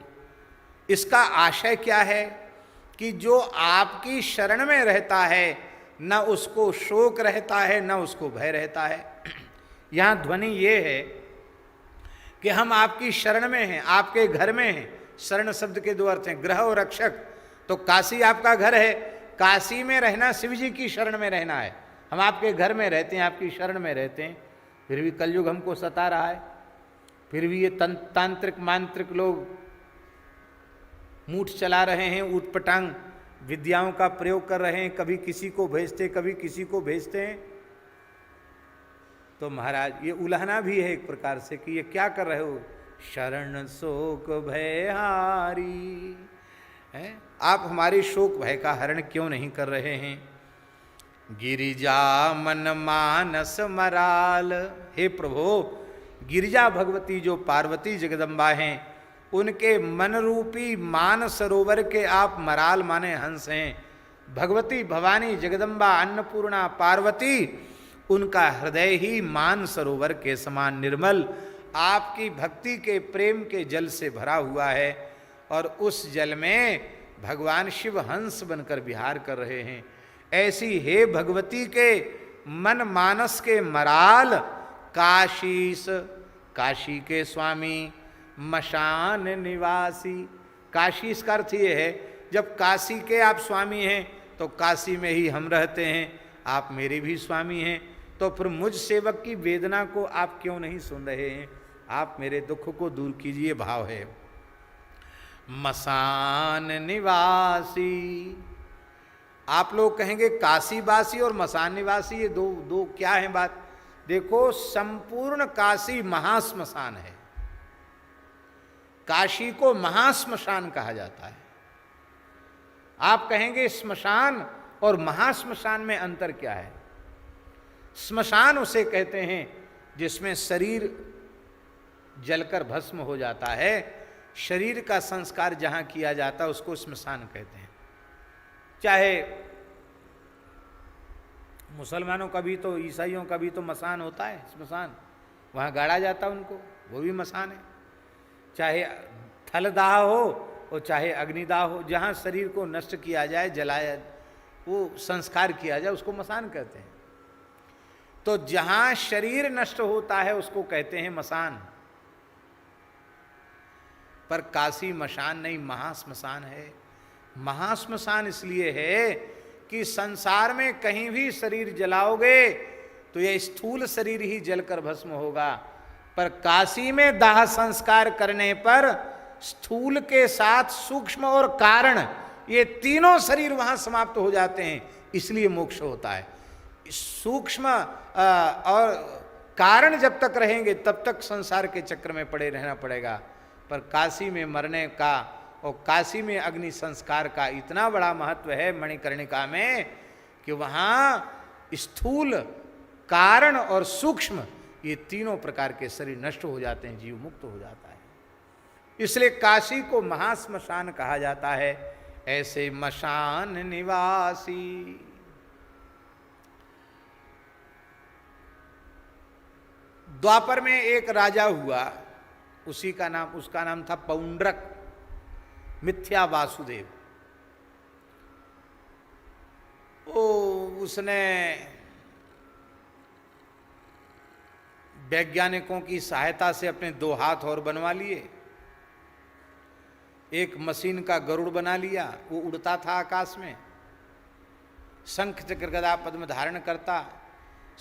इसका आशय क्या है कि जो आपकी शरण में रहता है न उसको शोक रहता है न उसको भय रहता है। यहाँ ध्वनि ये है कि हम आपकी शरण में हैं, आपके घर में हैं। शरण शब्द के दो अर्थ हैं, गृह और रक्षक। तो काशी आपका घर है, काशी में रहना शिव जी की शरण में रहना है। हम आपके घर में रहते हैं, आपकी शरण में रहते हैं, फिर भी कलयुग हमको सता रहा है। फिर भी ये तांत्रिक मांत्रिक लोग मूठ चला रहे हैं, ऊटपटांग विद्याओं का प्रयोग कर रहे हैं, कभी किसी को भेजते कभी किसी को भेजते हैं। तो महाराज ये उलाहना भी है एक प्रकार से कि ये क्या कर रहे हो, शरण शोक भयहारी है, आप हमारे शोक भय का हरण क्यों नहीं कर रहे हैं। गिरिजा मन मानस मराल, हे प्रभु गिरिजा भगवती जो पार्वती जगदम्बा हैं, उनके मन रूपी मान सरोवर के आप मराल माने हंस हैं। भगवती भवानी जगदम्बा अन्नपूर्णा पार्वती, उनका हृदय ही मान सरोवर के समान निर्मल आपकी भक्ति के प्रेम के जल से भरा हुआ है, और उस जल में भगवान शिव हंस बनकर विहार कर रहे हैं। ऐसी हे भगवती के मन मानस के मराल, काशीस काशी के स्वामी, मशान निवासी। काशी इसका अर्थ ये है जब काशी के आप स्वामी हैं तो काशी में ही हम रहते हैं, आप मेरे भी स्वामी हैं, तो फिर मुझ सेवक की वेदना को आप क्यों नहीं सुन रहे हैं। आप मेरे दुख को दूर कीजिए, भाव है। मसान निवासी, आप लोग कहेंगे काशीवासी और मसान निवासी ये दो क्या है बात। देखो संपूर्ण काशी महाश्मशान है, काशी को महाश्मशान कहा जाता है। आप कहेंगे स्मशान और महाश्मशान में अंतर क्या है। स्मशान उसे कहते हैं जिसमें शरीर जलकर भस्म हो जाता है, शरीर का संस्कार जहां किया जाता है उसको स्मशान कहते हैं। चाहे मुसलमानों का भी तो, ईसाइयों का भी तो मसान होता है, स्मशान, वहां गाड़ा जाता है उनको, वो भी मसान है। चाहे थलदाह हो और चाहे अग्निदाह हो, जहाँ शरीर को नष्ट किया जाए, जलाया, वो संस्कार किया जाए, उसको मसान कहते हैं। तो जहाँ शरीर नष्ट होता है उसको कहते हैं मसान। पर काशी मशान नहीं, महाश्मशान है। महाश्मशान इसलिए है कि संसार में कहीं भी शरीर जलाओगे तो यह स्थूल शरीर ही जलकर भस्म होगा, पर काशी में दाह संस्कार करने पर स्थूल के साथ सूक्ष्म और कारण ये तीनों शरीर वहां समाप्त हो जाते हैं, इसलिए मोक्ष होता है। सूक्ष्म और कारण जब तक रहेंगे तब तक संसार के चक्र में पड़े रहना पड़ेगा। पर काशी में मरने का और काशी में अग्नि संस्कार का इतना बड़ा महत्व है मणिकर्णिका में कि वहां स्थूल, कारण और सूक्ष्म ये तीनों प्रकार के शरीर नष्ट हो जाते हैं, जीव मुक्त हो जाता है। इसलिए काशी को महाश्मशान कहा जाता है। ऐसे मशान निवासी। द्वापर में एक राजा हुआ, उसका नाम था पौंड्रक मिथ्या वासुदेव। उसने वैज्ञानिकों की सहायता से अपने 2 हाथ और बनवा लिए, एक मशीन का गरुड़ बना लिया, वो उड़ता था आकाश में, शंख चक्र गदा पद्म धारण करता,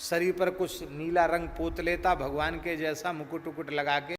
शरीर पर कुछ नीला रंग पोत लेता, भगवान के जैसा मुकुट उकुट लगा के